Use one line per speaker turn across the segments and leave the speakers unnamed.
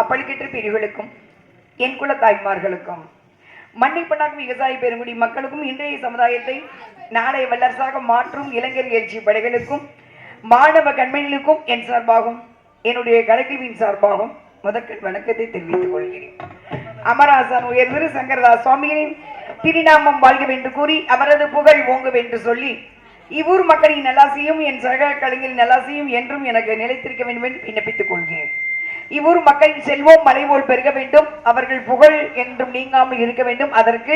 அப்பளிக்கற்ற பிரிவுகளுக்கும் என் குல தாய்மார்களுக்கும் மண்ணிப்பண்ணாக்கும் விவசாய பெருங்குடி மக்களுக்கும் இன்றைய சமுதாயத்தை நாளைய வல்லரசாக மாற்றும் இளைஞர் எழுச்சி படைகளுக்கும் மாணவ கண்மணிகளுக்கும் என் சார்பாகும் என்னுடைய கலைக்குழுவின் சார்பாகும் முதற்கண் வணக்கத்தை தெரிவித்துக் கொள்கிறேன். அமராசன் உயர்திரு சங்கரதாஸ் சுவாமியின் திருநாமம் வாழ்க என்று கூறி அவரது புகழ் ஓங்க என்று சொல்லி இவ்வூர் மக்களின் நல்லாசையும் என் சக கலைஞரின் நல்லாசையும் என்றும் எனக்கு நிலைத்திருக்க வேண்டும் என்று விண்ணப்பித்துக் கொள்கிறேன். இவ்வூர் மக்களின் செல்வம் மலை போல் பெருக வேண்டும், அவர்கள் புகழ் என்றும் நீங்காமல் இருக்க வேண்டும். அதற்கு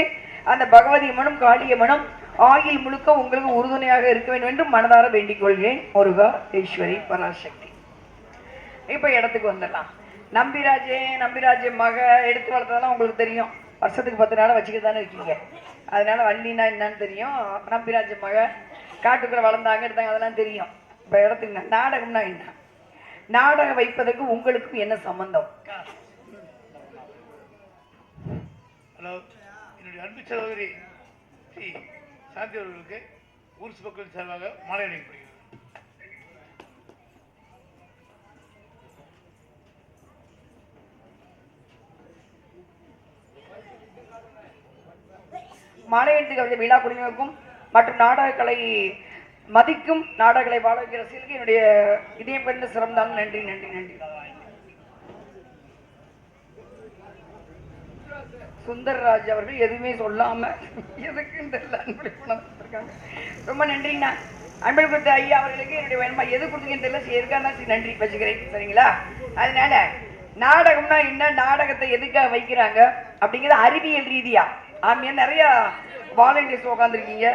அந்த பகவதி மனம் காளிய மனம் ஆயில் முழுக்க உங்களுக்கு உறுதுணையாக இருக்க வேண்டும் என்று மனதார வேண்டிக் கொள்கிறேன். முருகா ஈஸ்வரி பராசக்தி. இப்ப இடத்துக்கு வந்துடலாம். நம்பிராஜே மக எடுத்து வளர்த்ததெல்லாம் உங்களுக்கு தெரியும். வருஷத்துக்கு 10 நாளை வச்சுக்கிட்டு தானே இருக்கீங்க. அதனால வள்ளினா என்னன்னு தெரியும். நம்பிராஜ மக காட்டுக்குள்ள வளர்ந்தாங்க எடுத்தாங்க அதெல்லாம் தெரியும். இப்ப இடத்துக்கு நாடகம்னா என்ன, நாடகம் வைப்பதற்கு உங்களுக்கும் என்ன சம்பந்தம்?
ஹலோ, என்னுடைய அன்பு சகோதரி சாந்தி அவர்களுக்கு ஊர் மக்கள் சார்பாக மாலை அணிக்கப்படுகிறது.
மாலையீட்டு விழா குழுவினருக்கும் மற்றும் நாடகக்கலை மதிக்கும் நாடகங்களை வாழ வைக்கிற ரசிகர்களுக்கு என்னுடைய இதயம் கண்டு சிறந்தாலும் நன்றி நன்றி நன்றி. சுந்தர்ராஜ் அவர்கள் எதுவுமே சொல்லாம எதுக்குன்னு தெரியல ரொம்ப நன்றிங்கண்ணா. அன்பள் கொடுத்த ஐயா அவர்களுக்கு என்னுடைய வேணுமா எது கொடுத்தீங்கன்னு தெரியல, எதுக்காக நன்றி வச்சுக்கிறேன். சரிங்களா? அதனால நாடகம்னா என்ன, நாடகத்தை எதுக்காக வைக்கிறாங்க அப்படிங்கிறது அறிவியல் ரீதியா ஆமியா நிறைய வாலண்டியர்ஸ் உட்காந்துருக்கீங்க.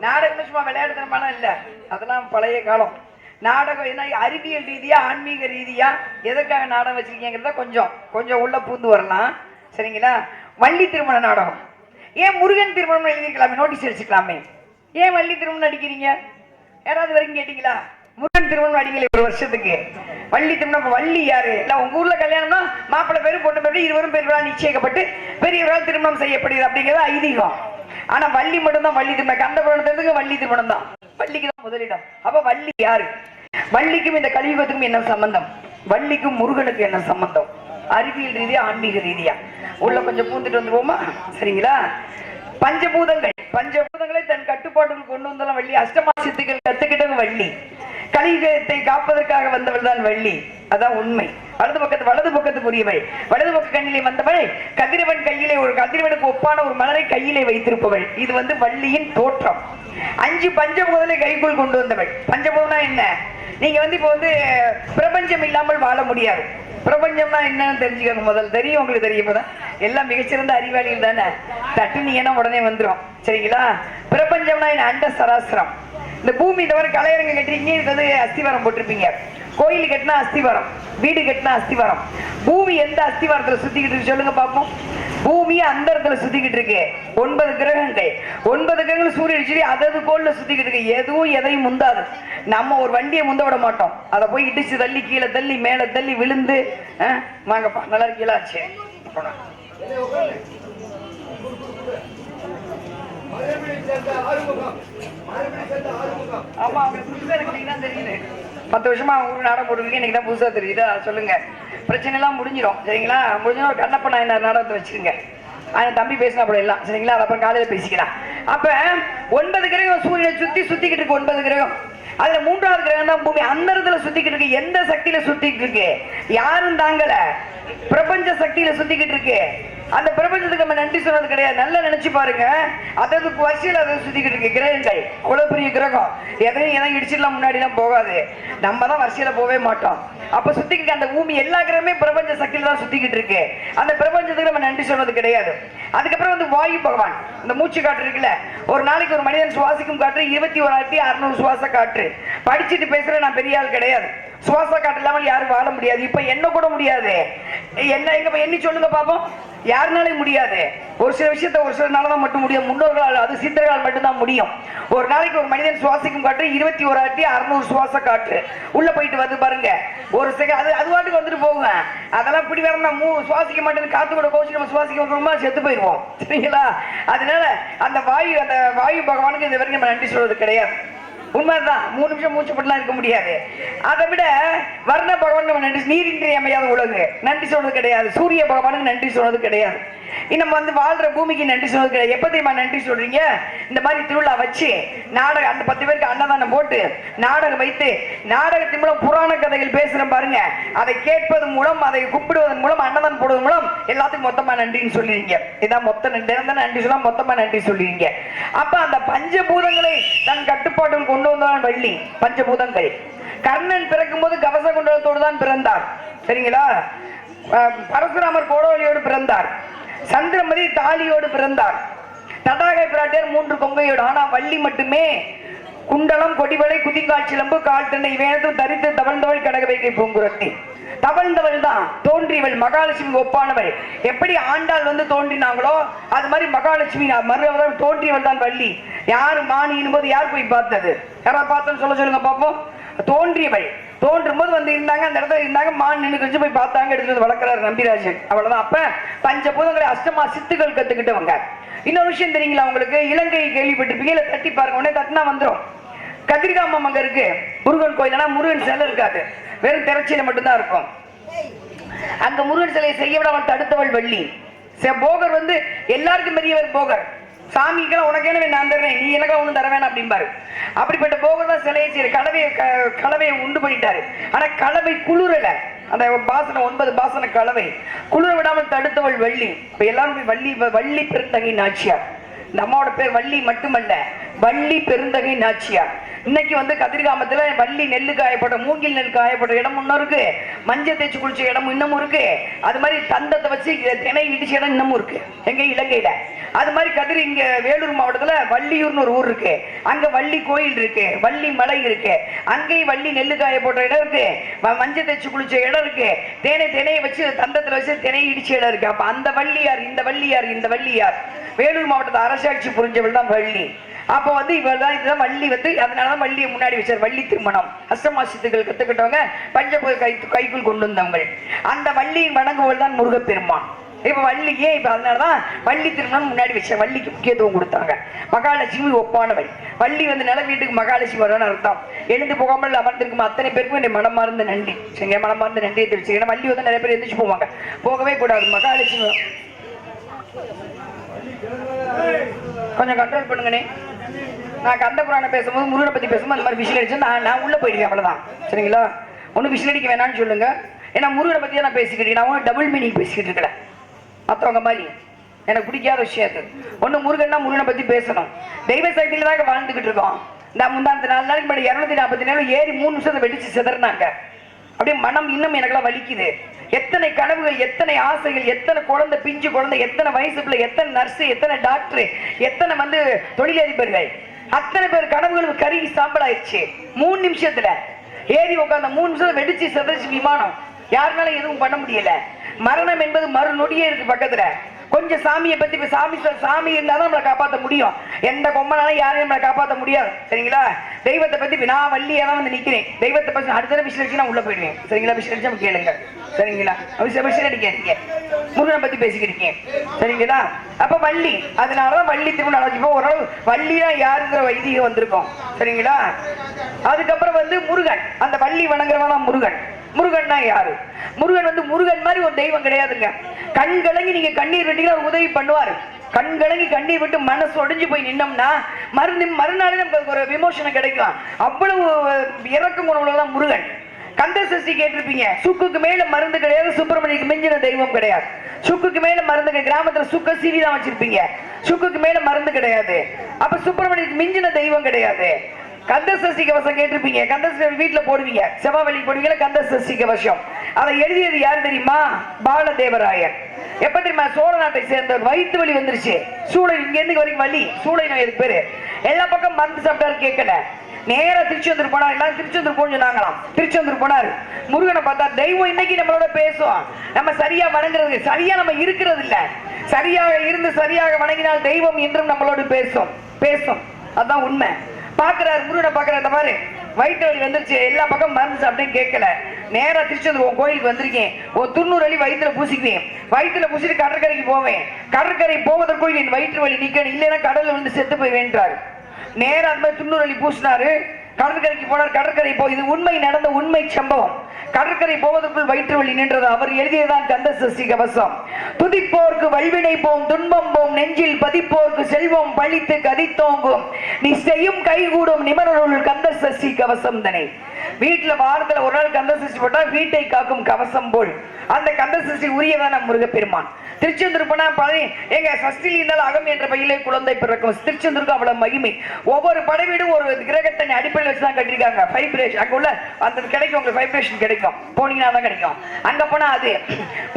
நாடகம் சும்மா விளையாடுறதுனால இல்ல, அதெல்லாம் பழைய காலம். நாடகம் என்ன அறிவியல் ரீதியா ஆன்மீக ரீதியா எதுக்காக நாடகம் வச்சிருக்கீங்கிறத கொஞ்சம் உள்ள பூந்து வரலாம். சரிங்களா? வள்ளி திருமண நாடகம் ஏன் முருகன் திருமணம் எழுதிருக்கலாமே, நோட்டீஸ் அடிச்சுக்கலாமே. ஏன் வள்ளி திருமணம் அடிக்கிறீங்க? யாராவது வரைக்கும் கேட்டீங்களா? முருகன் திருமணம் அடிக்கல ஒரு வருஷத்துக்கு. வள்ளி திருமணம் வள்ளி யாரு? இல்ல உங்க ஊர்ல கல்யாணம்னா மாப்பிள்ளை பேரும் பொண்ணு பேரும் இருவரும் பெரியவரா நிச்சயிக்கப்பட்டு பெரியவரால் திருமணம் செய்யப்படுகிறது அப்படிங்கிறது ஐதீகம். ஆனா வள்ளி மட்டும் தான் வள்ளி திருமணம். கந்த புராணத்துக்கு வள்ளி திருமணம் தான், வள்ளிக்கு தான் முதலிடம். அப்ப வள்ளி யாரு? வள்ளிக்கும் இந்த கலியுகத்துக்கும் என்ன சம்பந்தம்? வள்ளிக்கும் முருகனுக்கு என்ன சம்பந்தம்? அறிவியல் ரீதியா ஆன்மீக ரீதியா உள்ள கொஞ்சம் பூந்துட்டு வந்துருவோமா? சரிங்களா? பஞ்சபூதங்களை தன் கட்டுப்பாட்டுக்கு கொண்டு வந்தாலும் வள்ளி. அஷ்டமா சித்துக்கள் கத்துக்கிட்டது வள்ளி. கலியுகத்தை காப்பதற்காக வந்தவள் தான் வள்ளி. அதான் உண்மை. வலது பக்கத்துக்குரியவள், வலது பக்க கண்ணிலே வந்தவள், கதிரவன் கையிலே ஒரு கதிரவனுக்கு ஒப்பான ஒரு மலரை கையிலே வைத்திருப்பவள். இது வள்ளியின் தோற்றம். 5 பஞ்சபூதங்களை கைக்குள் கொண்டு வந்தவள். பஞ்சபூதம்னா என்ன? நீங்க இப்போ பிரபஞ்சம் இல்லாமல் வாழ முடியாது. பிரபஞ்சம்னா என்னன்னு தெரிஞ்சுக்கோங்க. முதல் தெரியும் உங்களுக்கு, தெரியும் எல்லாம் மிகச்சிறந்த அறிவாளிகள் தானே. தட்டுனீங்கன்னா உடனே வந்துடும். சரிங்களா? பிரபஞ்சம்னா என்ன? அண்ட சராசரம். இந்த பூமி தவிர கலையரங்க கட்டுறீங்க, அஸ்திவாரம் போட்டிருப்பீங்க. கோயில் கட்டினா அஸ்திவாரம், வீடு கட்டினா அஸ்திவாரம். பூமி எந்த அஸ்திவாரத்துல சுத்திக்கிட்டு இருக்கு சொல்லுங்க பாப்போம். பூமி அந்த இடத்துல சுத்திக்கிட்டு இருக்கு. 9 கிரகங்கள், 9 கிரகங்கள் சூரியன் சொல்லி அதது கோல்ல சுத்திக்கிட்டு இருக்கு. எதுவும் எதையும் முந்தாது. நம்ம ஒரு வண்டியை முந்த விட மாட்டோம். அதை போய் இடிச்சு தள்ளி கீழே தள்ளி மேல தள்ளி விழுந்து வாங்கப்பா நல்லா இருக்கீங்களா? சரி ஆமா, அவங்களுக்கு புதுசா எனக்கு தெரியுது. 10 வருஷமா அவங்க நாடகம் போட்டுருக்கீங்க, இன்னைக்கு தான் புதுசா தெரியுதா? சொல்லுங்க. பிரச்சனை எல்லாம் முடிஞ்சிடும். சரிங்களா? முடிஞ்சா ஒரு கண்ணப்ப நாயனார் நாடகத்தை வச்சிருங்க. தம்பி பேசினா அப்படி எல்லாம். சரிங்களா? அப்புறம் காலையில பேசிக்கலாம். அப்ப 9 கிரகம் சூரியனை சுத்திக்கிட்டு இருக்கு. 9 கிரகம். அதுல 3வது கிரகம் தான் பூமி. அந்த இடத்துல சுத்திக்கிட்டு இருக்கு. எந்த சக்தியில சுத்திக்கிட்டு இருக்கு? யாரும் தாங்கல. பிரபஞ்ச சக்தியில சுத்திக்கிட்டு இருக்கு. அந்த பிரபஞ்சத்துக்கு நம்ம நன்றி சொல்றது கிடையாது. நல்லா நினைச்சு பாருங்க. அதற்கு வரிசையில் அதை சுத்திக்கிட்டு இருக்கு கிரகங்கள். அவ்வளவு பெரிய கிரகம். எதையும் இடிச்சிடலாம் முன்னாடி எல்லாம் போகாது. நம்ம தான் வரிசையில போவே மாட்டோம். அப்ப சுத்திக்கிட்டு அந்த பூமி எல்லா கிரகமே பிரபஞ்ச சக்தியில தான் சுத்திக்கிட்டு இருக்கு. அந்த பிரபஞ்சத்துக்கு நம்ம நன்றி சொல்றது கிடையாது. அதுக்கப்புறம் வாயு பகவான். இந்த மூச்சு காற்று இருக்குல்ல, ஒரு நாளைக்கு ஒரு மனிதன் சுவாசிக்கும் காற்று 21,600 சுவாச காற்று. படிச்சுட்டு பேசுற நான் பெரிய ஆள் கிடையாது. சுவாச காற்று இல்லாமல் யாரும் வாழ முடியாது. இப்ப என்ன கூட முடியாது. என்ன எங்க எண்ணி சொல்லுங்க பாப்போம். யாருனாலே முடியாது. ஒரு சில விஷயத்த ஒரு சில நாள் தான் மட்டும் முடியும். முன்னோர்களால், அது சித்தர்களால் மட்டும்தான் முடியும். ஒரு நாளைக்கு ஒரு மனிதன் சுவாசிக்கும் காற்று 21,600 சுவாச காற்று உள்ள போயிட்டு வந்து பாருங்க. ஒரு செகண்ட் அது வாட்டுக்கு வந்துட்டு போகுங்க. அதெல்லாம் இப்படி வேற சுவாசிக்க மாட்டேன்னு காத்து கூட கோச்சு நம்ம சுவாசிக்க வைக்கிறோமா, செத்து போயிடுவோம். சரிங்களா? அதனால அந்த வாயு பகவானுக்கு இந்த வரைக்கும் நம்ம நன்றி சொல்றது கிடையாது. உண்மைதான். 3 நிமிஷம் மூச்சு போட்டுலாம் இருக்க முடியாது. அதை விட வர்ண பகவான் நம்ம நன்றி, நீரின்றி அமையாத உலகு நன்றி சொன்னது கிடையாது. சூரிய பகவானுக்கு நன்றி சொன்னது கிடையாது. நம்ம வந்து வாழ்ற பூமிக்கு நன்றி சொன்னது கிடையாது. எப்ப தெரியுமா நன்றி சொல்றீங்க? இந்த மாதிரி திருவிழா வச்சு நாடகம், அந்த 10 பேருக்கு அன்னதானம் போட்டு நாடகம் வைத்து நாடகத்தின் மூலம் புராண கதைகள் பேசுறோம் பாருங்க. அதை கேட்பது மூலம், அதை கும்பிடுவதன் மூலம், அன்னதானம் போடுவதன் மூலம் எல்லாத்துக்கும் மொத்தமா நன்றின்னு சொல்லிடுங்க. இதான் மொத்த நன்றி சொல்ல மொத்தமா நன்றி சொல்லிடுங்க. அப்ப அந்த பஞ்சபூதங்களை தன் கட்டுப்பாட்டில் கொண்டு வந்தான் வள்ளி. பஞ்சபூதங்கள். கர்ணன் பிறக்கும் போது கவச குண்டலத்தோடு தான் பிறந்தார். சரிங்களா? பரசுராமர் கோடவலியோடு பிறந்தார். சந்திரமதி தாலியோடு பிறந்தார். தடாகை பிராட்டியார் 3 கொங்கையோடு. ஆனா வள்ளி மட்டுமே குண்டலம், கொடிவளை, குதிங்கால் சிலம்பு, கால் தண்டை இவையனைத்தும் தரித்து தவழ்ந்தவள் கடகவைக்கை பூங்குரத்தி. தவழ்ந்தவள் தான் தோன்றியவள். மகாலட்சுமி ஒப்பானவள். எப்படி ஆண்டாள் வந்து தோன்றினாங்களோ அது மாதிரி மகாலட்சுமி மறுவர்கள் தோன்றியவள் தான் வள்ளி. யாரு மானியின் போது யார் போய் பார்த்தது? யாராவது பார்த்தோன்னு சொல்லுங்க பார்ப்போம். தோன்றியவள். தோன்றும் போது வந்து இருந்தாங்க, அந்த இடத்துல இருந்தாங்க, மான் நின்று கழிச்சு போய் பார்த்தாங்க, எடுத்துட்டு வளர்க்கிறார் நம்பிராஜன். அவ்வளவுதான். அப்ப பஞ்சபூதங்களை அஷ்டமா சித்துக்கள் கத்துக்கிட்டவங்க. இன்னொரு விஷயம் தெரியுங்களா உங்களுக்கு? இலங்கை கேள்விப்பட்டிருப்பீங்க, இல்ல தட்டி பாருங்க, உடனே தட்டினா வந்துடும். கதிர்காமம் அங்க இருக்கு முருகன் கோயில். ஆனா முருகன் சிலை இருக்காது, வெறும் திரைச்சியில மட்டும்தான் இருக்கும். அங்க முருகன் சிலையை செய்ய விட அவள் தடுத்தவள் வள்ளி. போகர் வந்து எல்லாருக்கும் பெரியவர் போகர். சாமிக்கெல்லாம் உனக்கு என்ன நான் தர்றேன், நீ எனக்கு ஒண்ணு தர வேணாம் அப்படிம்பாரு. அப்படிப்பட்ட போகர் தான் சிலையை செய்ய கலவையை உண்டு பண்ணிட்டாரு. ஆனா கலவை குளிரல. அந்த பாசன 9 பாசன கலவை குளிர விடாமல் தடுத்தவள் வள்ளி. இப்ப எல்லாரும் வள்ளி பெருந்தகை நாச்சியார். இந்த அம்மாவோட பேர் வள்ளி மட்டுமல்ல, வள்ளி பெருந்தகை நாச்சியார். இன்னைக்கு வந்து கதிர்காமத்துல வள்ளி நெல்லு காயப்பட்ட, மூங்கில் நெல் காயப்பட்ட இடம் இன்னும் இருக்கு, மஞ்சள் தேய்ச்சி குளிச்ச இடம் இன்னமும் இருக்கு. அது மாதிரி தந்தத்தை வச்சு திணை இடிச்ச இடம் இன்னமும் இருக்கு எங்க இலங்கையில. அது மாதிரி இங்க வேலூர் மாவட்டத்துல வள்ளியூர்னு ஒரு ஊர் இருக்கு. அங்க வள்ளி கோயில் இருக்கு, வள்ளி மலை இருக்கு. அங்கேயும் வள்ளி நெல்லு காய போட்ட இடம் இருக்கு, மஞ்சள் தேய்ச்சி குளிச்ச இடம் இருக்கு, திணையை வச்சு தந்தத்துல வச்சு திணை இடிச்ச இடம் இருக்கு. அப்ப அந்த வள்ளியார், இந்த வள்ளியார், இந்த வள்ளியார் வேலூர் மாவட்டத்தை அரசாட்சி புரிஞ்சவள் தான் வள்ளி. அப்போ வந்து இவள் தான், இதுதான் வள்ளி வந்து. அதனாலதான் வள்ளியை முன்னாடி வச்சார். வள்ளி திருமணம். அஷ்டமாசித்துகள் கத்துக்கிட்டவங்க, பஞ்சபூத கைக்குள் கொண்டு வந்தவங்க. அந்த வள்ளியின் வணங்குவள் தான் முருகப்பெருமான். இப்ப வள்ளியே இப்ப அதனாலதான் வள்ளி திருமணம் முன்னாடி வச்ச. வள்ளிக்கு முக்கியத்துவம் கொடுத்தாங்க. மகாலட்சுமி ஒப்பானவள். வள்ளி வந்து நில வீட்டுக்கு மகாலட்சுமி வரணும்னு அர்த்தம். எழுந்து போகாமல் அமர்ந்திருக்கும் அத்தனை பேருக்கும் என்னை மனமார்ந்த நன்றி. சரிங்க, மனமார்ந்த நன்றியை தெரிவிச்சு. ஏன்னா வள்ளி வந்து நிறைய பேர் எந்திரிச்சு போவாங்க, போகவே கூடாது. மகாலட்சுமி கொஞ்சம் கண்ட்ரோல் பண்ணுங்கண்ணே. நான் கந்த புராணம் பேசும்போது, முருகனை பத்தி பேசும்போது அந்த மாதிரி விஷயம் அடிச்சு நான் உள்ள போயிடுவேன். அவ்வளவுதான். சரிங்களா? ஒன்னும் விஷயம் அடிக்க வேணாம்னு சொல்லுங்க. ஏன்னா முருகனை பத்தி நான் பேசிக்கிட்டு, நான் டபுள் மீனிங் பேசிக்கிட்டு இருக்கல மற்றவங்க மாதிரி. எனக்கு பிடிக்காத விஷயம் அது. ஒண்ணு முருகன்னா முருகனை பத்தி பேசணும். தெய்வ சக்தியில தான் வாழ்ந்துகிட்டு இருக்கோம். இந்த முந்தாந்த 4 நாளைக்கு முன்னாடி 247 ஏறி 3 நிமிஷத்தை வெடிச்சு சிதறினாங்க. அப்படியே மனம் இன்னும் எனக்கெல்லாம் வலிக்குது. எத்தனை கனவுகள், எத்தனை ஆசைகள், எத்தனை குழந்தை, பிஞ்சு குழந்தை, எத்தனை வயசு பிள்ளை, எத்தனை நர்ஸ், எத்தனை டாக்டர், எத்தனை வந்து தொழிலதிபர்கள், அத்தனை பேர் கனவுகள் கருகி சாம்பல் ஆயிடுச்சு 3 நிமிஷத்துல. ஏறி உட்காந்த 3 நிமிஷத்துல வெடிச்சு சிதறிச்சு விமானம். யாருனால எதுவும் பண்ண முடியல. மரணம் என்பது மறு நொடியே இருக்கு பக்கத்துல. கொஞ்சம் சாமியை பத்தி சாமி இருந்தாதான் நம்மளை காப்பாற்ற முடியும். எந்த கொம்பனாலும் யாரையும் நம்மளை காப்பாற்ற முடியாது. சரிங்களா? தெய்வத்தை பத்தி நான் வள்ளியா தான் வந்து நிக்கிறேன். தெய்வத்தை பத்தி அடுத்த விஷயம் அடிச்சு நான் உள்ள போயிடுவேன். சரிங்களா? விஷயம் அடிச்சு கேளுங்க. சரிங்களா? விஷயம் அடிக்காதீங்க. முருகனை பத்தி பேசிக்கிட்டீங்க. சரிங்களா? அப்ப வள்ளி, அதனாலதான் வள்ளி திருமணம் இப்போ ஓரளவு வள்ளியா யாருங்கிற வைதிகம் வந்திருக்கோம். சரிங்களா? அதுக்கப்புறம் வந்து முருகன். அந்த வள்ளி வணங்குறவன் முருகன். முருகன்னா யாரு? முருகன் வந்து முருகன் மாதிரி ஒரு தெய்வம் கிடையாதுங்க. கண் கலங்கி நீங்க கண்ணீர் விட்டீங்கன்னா உதவி பண்ணுவாரு. கண் கலங்கி கண்ணீர் விட்டு மனசு ஒடிஞ்சு போய் நின்னோம்னா மறுநாளே நமக்கு ஒரு விமோசனம் கிடைக்கும். அவ்வளவு இறக்கும் குணவுள்ளதான் முருகன். கந்த சஷ்டி கேட்டிருப்பீங்க. சுக்குக்கு மேல மருந்து கிடையாது, சுப்பிரமணியக்கு மிஞ்சின தெய்வம் கிடையாது. சுக்குக்கு மேல மருந்து, கிராமத்துல சுக்க சீவி தான் வச்சிருப்பீங்க. சுக்குக்கு மேல மருந்து கிடையாது. அப்ப சுப்பிரமணியக்கு மிஞ்சின தெய்வம் கிடையாது. கந்த சஷ்டி கவசம் கேட்டிருப்பீங்க. கந்த சஷ்டி வீட்டுல போடுவீங்க, செவ்வாய் போடுவீங்க. கந்த சஷ்டி கவசம் அதை எழுதியது யாரு தெரியுமா? பாலதேவராயர். எப்ப தெரியுமா? சோழ நாட்டை சேர்ந்தவர். வயிற்று வலி வந்துருச்சு, சூளை இங்க இருந்து வரைக்கும் வலி, சூளை நோய் பேரு. எல்லா பக்கம் மருந்து சாப்பிட்டாரு, கேட்கல. நேரா திருச்செந்தூர் போனார். எல்லாரும் திருச்செந்தூர் போன்னு சொன்னாங்களாம். திருச்செந்தூர் போனார். முருகனை பார்த்தா தெய்வம் இன்னைக்கு நம்மளோட பேசும். நம்ம சரியா வணங்குறது, சரியா நம்ம இருக்கிறது இல்ல. சரியாக இருந்து சரியாக வணங்கினால் தெய்வம் என்றும் நம்மளோடு பேசும். அதுதான் உண்மை. பாக்குறாரு, முருகனை பாக்குறாரு. பாரு, வயிற்று வலி வந்துருச்சு, எல்லா பக்கம் மருந்து சாப்பிட்டேன், கேட்கல. நேரா திருச்செந்தூர் கோயிலுக்கு வந்திருக்கேன். ஒரு 90 அடி வயிற்றுல பூசிக்குவேன். வயிற்றுல பூசிட்டு கடற்கரைக்கு போவேன். கடற்கரை போவதற்குள் என் வயிற்று வலி நிக்கணும், இல்லைன்னா கடல்ல வந்து செத்து போய் வேண்டாரு. நேரா அந்த மாதிரி 90 அடி பூசினாரு. கடற்கரைக்கு போனார். கடற்கரை இது உண்மை நடந்த உண்மை சம்பவம். கடற்கரை போவதற்குள் வயிற்று வலி நின்றது. அவர் எழுதியதான் கந்த சஷ்டி கவசம். துதிப்போர்க்கு வல்வினை போம், துன்பம் போம், நெஞ்சில் பதிப்போர்க்கு செல்வம் பழித்து கதித்தோங்கும், நீ செய்யும் கைகூடும் நிமரருள் கந்த சஷ்டி கவசம் தனை. வீட்டுல வாரத்துல ஒரு நாள் கந்த சஷ்டி போட்டா வீட்டை காக்கும் கவசம் போல் அந்த கந்த சஷ்டி உரியதான முருகப்பெருமான். திருச்செந்தூர் போனா பழனி எங்க சஷ்டியில் இருந்தால் அகம் என்ற பையிலே குழந்தை பிறக்கும். திருச்செந்தூருக்கு அவ்வளவு மகிமை. ஒவ்வொரு படைவீடும் ஒரு கிரகத்தின் அடிப்படையில் வச்சுதான் கட்டிருக்காங்க. வைப்ரேஷன் அங்க உள்ள அந்த கிடைக்கும், உங்களுக்கு வைப்ரேஷன் கிடைக்கும். போனீங்கன்னா தான் கிடைக்கும். அங்க போனா அது.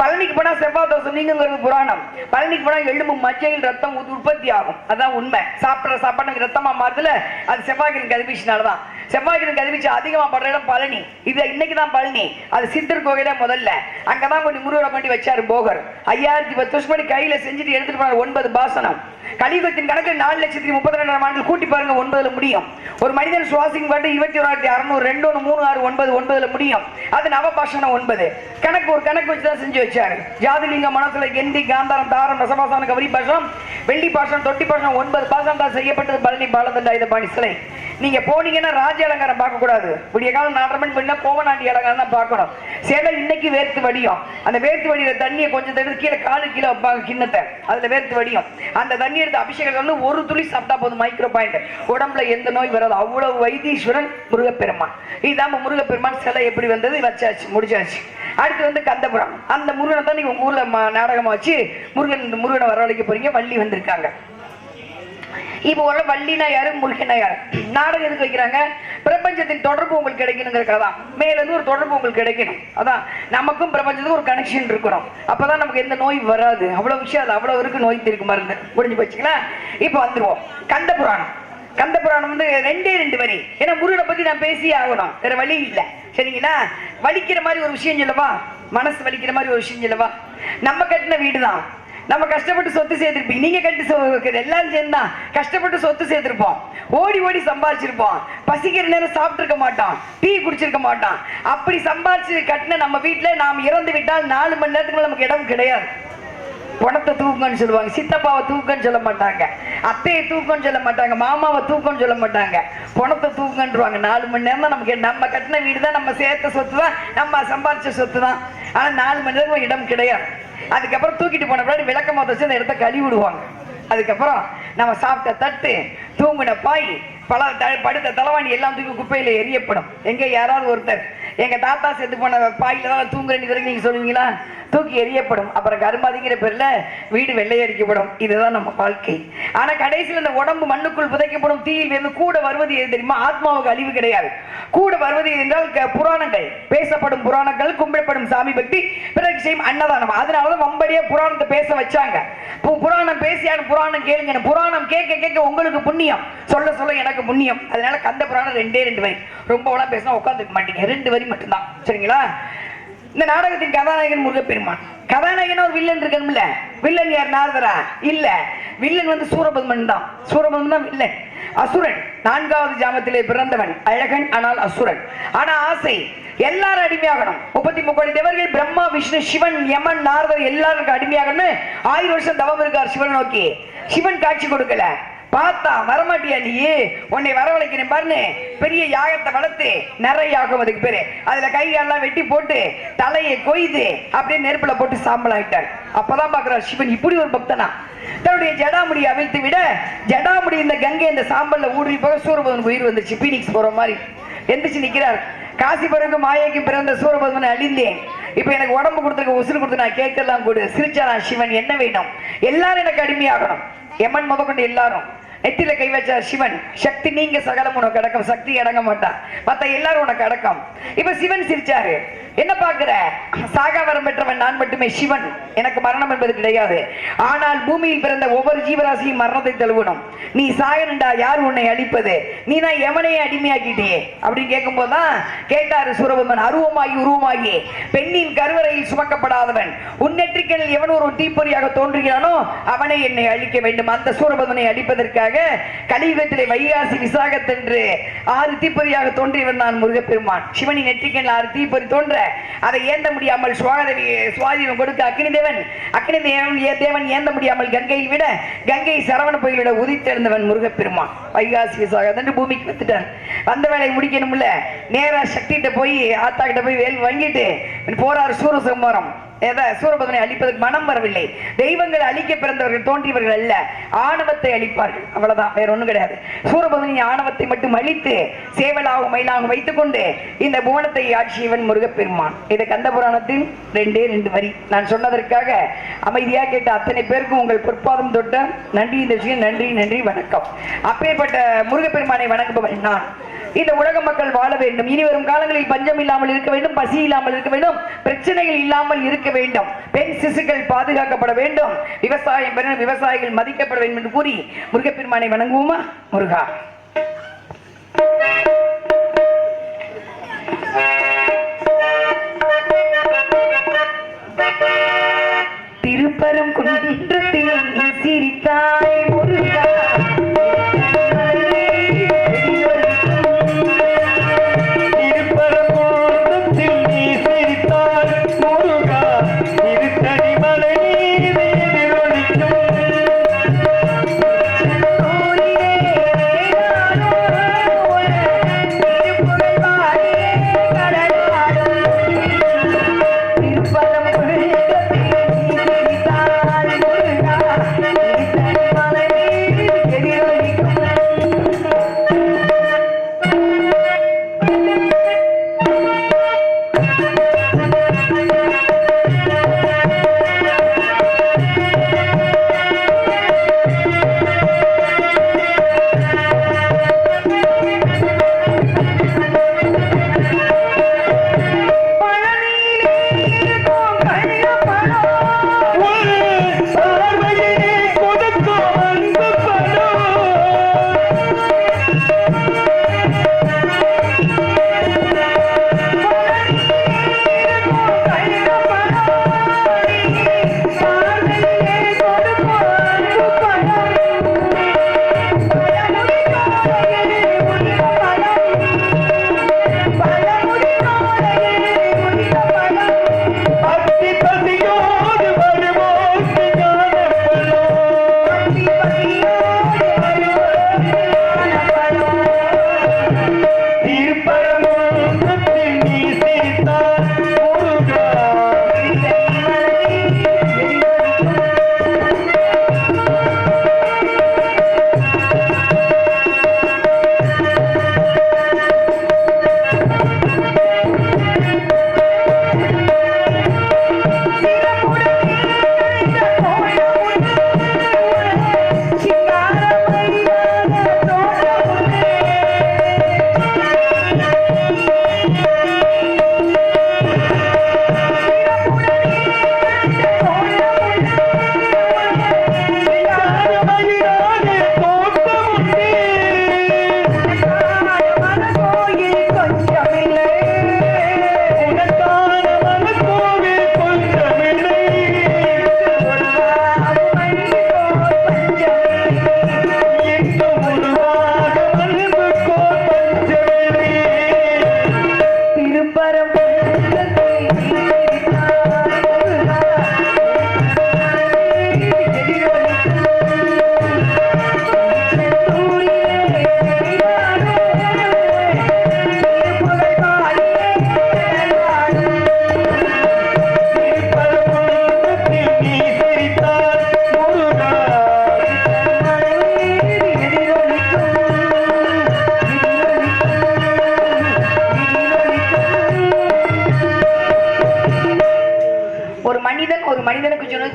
பழனிக்கு போனா செவ்வாய் தோசம் நீங்கிறது புராணம். பழனிக்கு போனா எலும்பு மஜ்ஜையில் ரத்தம் உற்பத்தி ஆகும். அதான் உண்மை. சாப்பிட்ற சாப்பாடு ரத்தமா மாறுதுல, அது செவ்வாய்க்கின் கதிர்வீச்சினாலதான். செவ்வாய்க்கின் கதிர்வீச்சு அதிகமா படுற இடம் பழனி. இது இன்னைக்குதான் பழனி. அது சித்தர் கோயில முதல்ல அங்கதான் கொஞ்சம் முருகரை பண்ணி வச்சாரு போகர். 5010 வருஷம் பண்ணி கையில செஞ்சுட்டு எடுத்துட்டு போனார் 9 பாசனம். கலியுகத்தின் கணக்கு 4,32,200 ஆண்டுகள் கூட்டி பாருங்க, 9ல முடியும். ஒரு மனிதன் சுவாசிக்கும் பாட்டு 21,600 2 1 3 6 9 9ல முடியும். அது நவபாஷணம் 9 கணக்கு. ஒரு கணக்கு வச்சுதான் செஞ்சு வச்சாரு. ஜாதிலிங்க மனசுல கெந்தி காந்தாரம் தாரம் ரசபாசனம் கவரி பாஷம் வெள்ளி பாஷம் தொட்டி பாஷம் 9 பாசம் தான் செய்யப்பட்டது பழனி பாலதண்டாயுதபாணி சிலை. நீங்க போனீங்கன்னா ராஜ அலங்காரம் பார்க்க கூடாது. விடிய காலம் 4:30 மணி பண்ணா கோவநாட்டி அலங்காரம் தான் பார்க்கணும். சேலை இன்னைக்கு வேர்த்து வடியும். அந்த வேர்த்து வடிகிற தண்ணியை கொஞ்சம் எடுத்து கீழே காலு கீழே வைப்பாங்க கிண்ணத்தை, அதுல வேர்த்து வடியும். அந்த தண்ணி எடுத்து அபிஷேகம் வந்து ஒரு துளி சாப்பிட்டா போதும், மைக்ரோ பாயிண்ட், உடம்புல எந்த நோய் வராது. அவ்வளவு வைத்தீஸ்வரன் முருகப்பெருமான். இதுதான் முருகப்பெருமான் சிலை எப்படி வந்தது, வச்சாச்சு, முடிச்சாச்சு. அடுத்து வந்து கந்தபுரம். அந்த முருகனை தான் நீங்க உங்க ஊர்ல நாடகமா வச்சு முருகனை வரவழைக்க போறீங்க. வள்ளி வந்திருக்காங்க. இப்போ ஒரு வள்ளினா யாரு, முருகனா யாரு? நாடகம் எதுக்கு வைக்கிறாங்க? பிரபஞ்சத்தின் தொடர்பு உங்களுக்கு கிடைக்கணுங்கிறதுதான். மேல இருந்து ஒரு தொடர்பு உங்களுக்கு கிடைக்கணும். அதான் நமக்கும் பிரபஞ்சத்துக்கும் ஒரு கனெக்ஷன் இருக்கணும். அப்பதான் நமக்கு எந்த நோய் வராது. அவ்வளவு விஷயம் அது அவ்வளவு இருக்கு. நோய் தீர்க்கு மருந்து முடிஞ்சு போச்சுங்களா? இப்போ வந்துருவோம் கந்த புராணம். கந்த புராணம் வந்து 2 வரி. ஏன்னா முருகனை பத்தி நான் பேசியே ஆகணும், வேற வழி இல்லை. சரிங்களா? வலிக்கிற மாதிரி ஒரு விஷயம் சொல்லவா? மனசு வலிக்கிற மாதிரி ஒரு விஷயம் சொல்லவா? நம்ம கட்டின வீடுதான். நம்ம கஷ்டப்பட்டு சொத்து சேர்த்திருப்பீங்க. நீங்க கட்டி எல்லாரும் சேர்ந்தா கஷ்டப்பட்டு சொத்து சேர்த்திருப்போம். ஓடி ஓடி சம்பாதிச்சிருப்போம். பசிக்கிற நேரம் சாப்பிட்டு இருக்க மாட்டோம், டீ குடிச்சிருக்க மாட்டோம். அப்படி சம்பாதிச்சு கட்டின நம்ம வீட்டுல நாம் இறந்து விட்டால் 4 மணி நேரத்துக்கு நமக்கு இடம் கிடையாது. பணத்தை தூக்கன்னு சொல்லுவாங்க. சித்தப்பாவை தூக்கன்னு சொல்ல மாட்டாங்க, அத்தையை தூக்கன்னு சொல்ல மாட்டாங்க, மாமாவை தூக்கன்னு சொல்ல மாட்டாங்க, பணத்தை தூக்கன்றுவாங்க. 4 மணி நேரம் தான் நமக்கு. நம்ம கட்டின வீடு தான், நம்ம சேர்த்த சொத்து தான், நம்ம சம்பாதிச்ச சொத்து தான். ஆனா 4 மணி நேரம் இடம் கிடையாது. அதுக்கப்புறம் தூக்கிட்டு போன பின்னாடி விளக்கமா வச்சு அந்த இடத்த கழுவி விடுவாங்க. அதுக்கப்புறம் நம்ம சாப்பிட்ட தட்டு, தூங்கின பாய், படுத்த தலைவாணி எல்லாம் தூக்கி குப்பையில எரியப்படும். எங்க யாராவது ஒருத்தர் எங்க தாத்தா செத்து போன பாயில தான் தூங்குறேன்னு வரைக்கும் நீங்க சொல்லுவீங்களா? தூக்கி எரியப்படும். அப்புறம் கருமாதிங்கிற பேர்ல வீடு வெள்ளையடிக்கப்படும். இதுதான் நம்ம வாழ்க்கை. ஆனா கடைசியில் இந்த உடம்பு மண்ணுக்குள் புதைக்கப்படும். தீயில் இருந்து கூட வருவது எது தெரியுமா? ஆத்மாவுக்கு அழிவு கிடையாது. கூட வருவது என்றால் புராணங்கள், பேசப்படும் புராணங்கள், கும்பிடப்படும் சாமி பக்தி, பிறகு செய்யும் அன்னதானம். அதனாலதான் வம்படியா புராணத்தை பேச வச்சாங்க. புராணம் பேசியான புராணம் கேளுங்க. புராணம் கேட்க கேட்க உங்களுக்கு புண்ணியம், சொல்ல சொல்ல எனக்கு புண்ணியம். அதனால கந்த புராணம் 2 வரி. ரொம்ப பேசினா உட்காந்துக்க மாட்டீங்க. 2 வரி மட்டும்தான். சரிங்களா? இந்த நாடகத்தின் கதாநாயகன் முருகப்பெருமான். கதாநாயகன் ஒரு வில்லன் இருக்கணும்ல. வில்லன் யார்? நாரதரா? இல்ல, வில்லன் வந்து சூரபத்மன் தான். சூரபத்மன் தான் வில்லன். அசுரன். 4வது ஜாமத்திலே பிறந்தவன், அழகன், ஆனால் அசுரன். ஆனா ஆசை, எல்லாரும் அடிமையாகணும். 33 கோடி தேவர்கள், பிரம்மா, விஷ்ணு, சிவன், யமன், நாரதர் எல்லாருக்கும் அடிமையாகணும். 1000 வருஷம் தவம் இருக்கார் சிவன் நோக்கி. சிவன் காட்சி கொடுக்கல. பார்த்தா வரமாட்டியா நீ, உன்னை வரவழைக்கிறேன் பாருன்னு பெரிய யாகத்தை வளர்த்து நிறைய யாகம், அதுக்கு பேரு. அதுல கையெல்லாம் வெட்டி போட்டு தலையை கொய்து அப்படியே நெருப்புல போட்டு சாம்பல் ஆயிட்டார். அப்பதான் பாக்குறார் சிவன் இப்படி ஒரு பக்தனா. தன்னுடைய ஜடாமுடி அவிழ்த்து விட, ஜடாமுடி இந்த கங்கை இந்த சாம்பல்ல ஊடுருவி போக சூரபத்மனுக்கு உயிர் வந்துச்சு. பீனிக்ஸ் போற மாதிரி எந்திரிச்சு நிக்கிறார். காசிபுரக்கும் மாயைக்கும் பிறந்த சூரபத்மனை அழிந்தேன். இப்ப எனக்கு உடம்பு கொடுத்துருக்க, உசுறு கொடுத்து நான் கேட்கலாம் கூடு. சிரிச்சாரான் சிவன். என்ன வேணும்? எல்லாரும் எனக்கு அடிமையாகணும். எமன் முதற்கொண்டு எல்லாரும். நெத்தில கை வச்சார் சிவன். சக்தி நீங்க சகலம் உனக்கு அடக்கம், சக்தி அடங்க மாட்டான், மத்த எல்லாரும் உனக்கு அடக்கம். இப்ப சிவன் சிரிச்சாரு. என்ன பாக்குற? சாகா வரம் பெற்றவன் நான் மட்டுமே. சிவன், எனக்கு மரணம் என்பது கிடையாது. ஆனால் பூமியில் பிறந்த ஒவ்வொரு ஜீவராசியும் மரணத்தை தழுவணும். நீ சாகனண்டா, யார் உன்னை அழிப்பது? நீ தான் எவனையே அடிமையாக்கிட்டே அப்படின்னு கேட்கும் போதுதான் கேட்டாரு சூரபத்மன். அருவமாகி உருவமாகி பெண்ணின் கருவறையில் சுமக்கப்படாதவன் உன்னெற்றிக்கனில் எவன் ஒரு தீப்பொறியாக தோன்றுகிறானோ அவனை என்னை அழிக்க வேண்டும். அந்த சூரபத்மனை அழிப்பதற்காக தீப்பொறியாக கலியுகத்திலே வைகாசி விசாகத்தன்று 6 தீப்பொறியாக தோன்றியவர் நான் முருகப்பெருமான். சிவனி நெற்றிக்கண்ணில் 6 தீப்பொறி தோன்ற அதை ஏந்த முடியாமல் சுவாதீனம் கொடுக்க அக்னி தேவன் ஏந்த முடியாமல் கங்கையில் விட கங்கை சரவண பொயில் விட உதித்தெழுந்தவன் முருகப்பெருமான். வைகாசி விசாகத்தன்று பூமிக்கு வந்துட்டான். வந்த வேலையை முடிக்கணும்ல, நேரா சக்திகிட்ட போய் ஆத்தா கிட்ட போய் வேல் வாங்கிட்டு போறாரு சூரசம்ஹாரம். சூரபதனை அழிப்பதற்கு மனம் வரவில்லை. தெய்வங்கள் அழிக்க பிறந்தவர்கள் தோன்றியவர்கள் அல்ல, ஆணவத்தை அழிப்பார்கள், அவ்வளவுதான், வேற ஒண்ணும் கிடையாது. சூரபதனின் ஆணவத்தை மட்டும் அழித்து சேவலாகவும் மயிலாகவும் வைத்துக் கொண்டு இந்த புவனத்தை ஆட்சியவன் முருகப்பெருமான். இது கந்த புராணத்தின் 2 வரி. நான் சொன்னதற்காக அமைதியா கேட்ட அத்தனை பேருக்கும் உங்கள் பொற்பாதம் தொட்ட நன்றி. இந்த விஷயம் நன்றி நன்றி வணக்கம். அப்பேற்பட்ட முருகப்பெருமானை வணங்குபவன் நான். இந்த உலக மக்கள் வாழ வேண்டும், இனி வரும் காலங்களில் பஞ்சம் இல்லாமல் இருக்க வேண்டும், பசி இல்லாமல் இருக்க வேண்டும், பிரச்சனைகள் இல்லாமல் இருக்க வேண்டும், பெண் சிசுக்கள் பாதுகாக்கப்பட வேண்டும், விவசாயம் பெற விவசாயிகள் மதிக்கப்பட வேண்டும் என்று கூறி முருகப்பெருமானை வணங்குவோமா? முருகா. திருப்பரம் குன்றத்தில் சிரித்தாய் முருகா,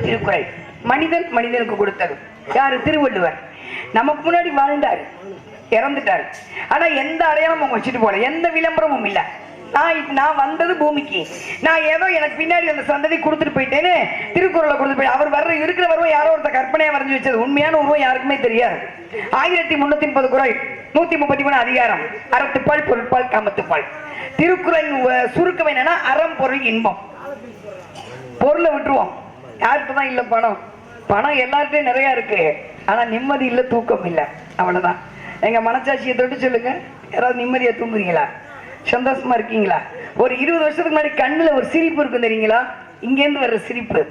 திருக்குறள். மனிதன் மனிதனுக்கு கொடுத்தது யாரு? திருவள்ளுவர். நமக்கு முன்னாடி வாழ்ந்தார், இறந்துட்டார். ஆனா எந்த அடையாளமும் வச்சுட்டு போல, எந்த விளம்பரமும் இல்லை. நான் வந்தது பூமிக்கு, நான் ஏதோ எனக்கு பின்னாடி அந்த சந்ததி கொடுத்துட்டு போயிட்டேன்னு திருக்குறளை கொடுத்துட்டு போய் அவர் வர்ற இருக்கிற வருவம் யாரோ ஒருத்த கற்பனையா வரைஞ்சு வச்சது, உண்மையான உருவம் யாருக்குமே தெரியாது. 1330 குறள், 133 அதிகாரம், அறத்துப்பால், பொருட்பால், காமத்துப்பால். திருக்குறள் சுருக்கம் என்னன்னா அறம், பொருள், இன்பம். பொருளை விட்டுருவோம், யாருக்கு தான் இல்லை பணம். பணம் எல்லார்ட்டையும் நிறைய இருக்கு, ஆனா நிம்மதி இல்லை, தூக்கம் இல்லை. அவ்வளவுதான். எங்க மனச்சாட்சியை தொட்டு சொல்லுங்க, யாராவது நிம்மதியா தூங்குறீங்களா? சந்தோஷமா இருக்கீங்களா? ஒரு 20 வருஷத்துக்கு முன்னாடி கண்ணுல ஒரு சிரிப்பு இருக்கும் தெரியுங்களா? இங்கேருந்து வர்ற சிரிப்பு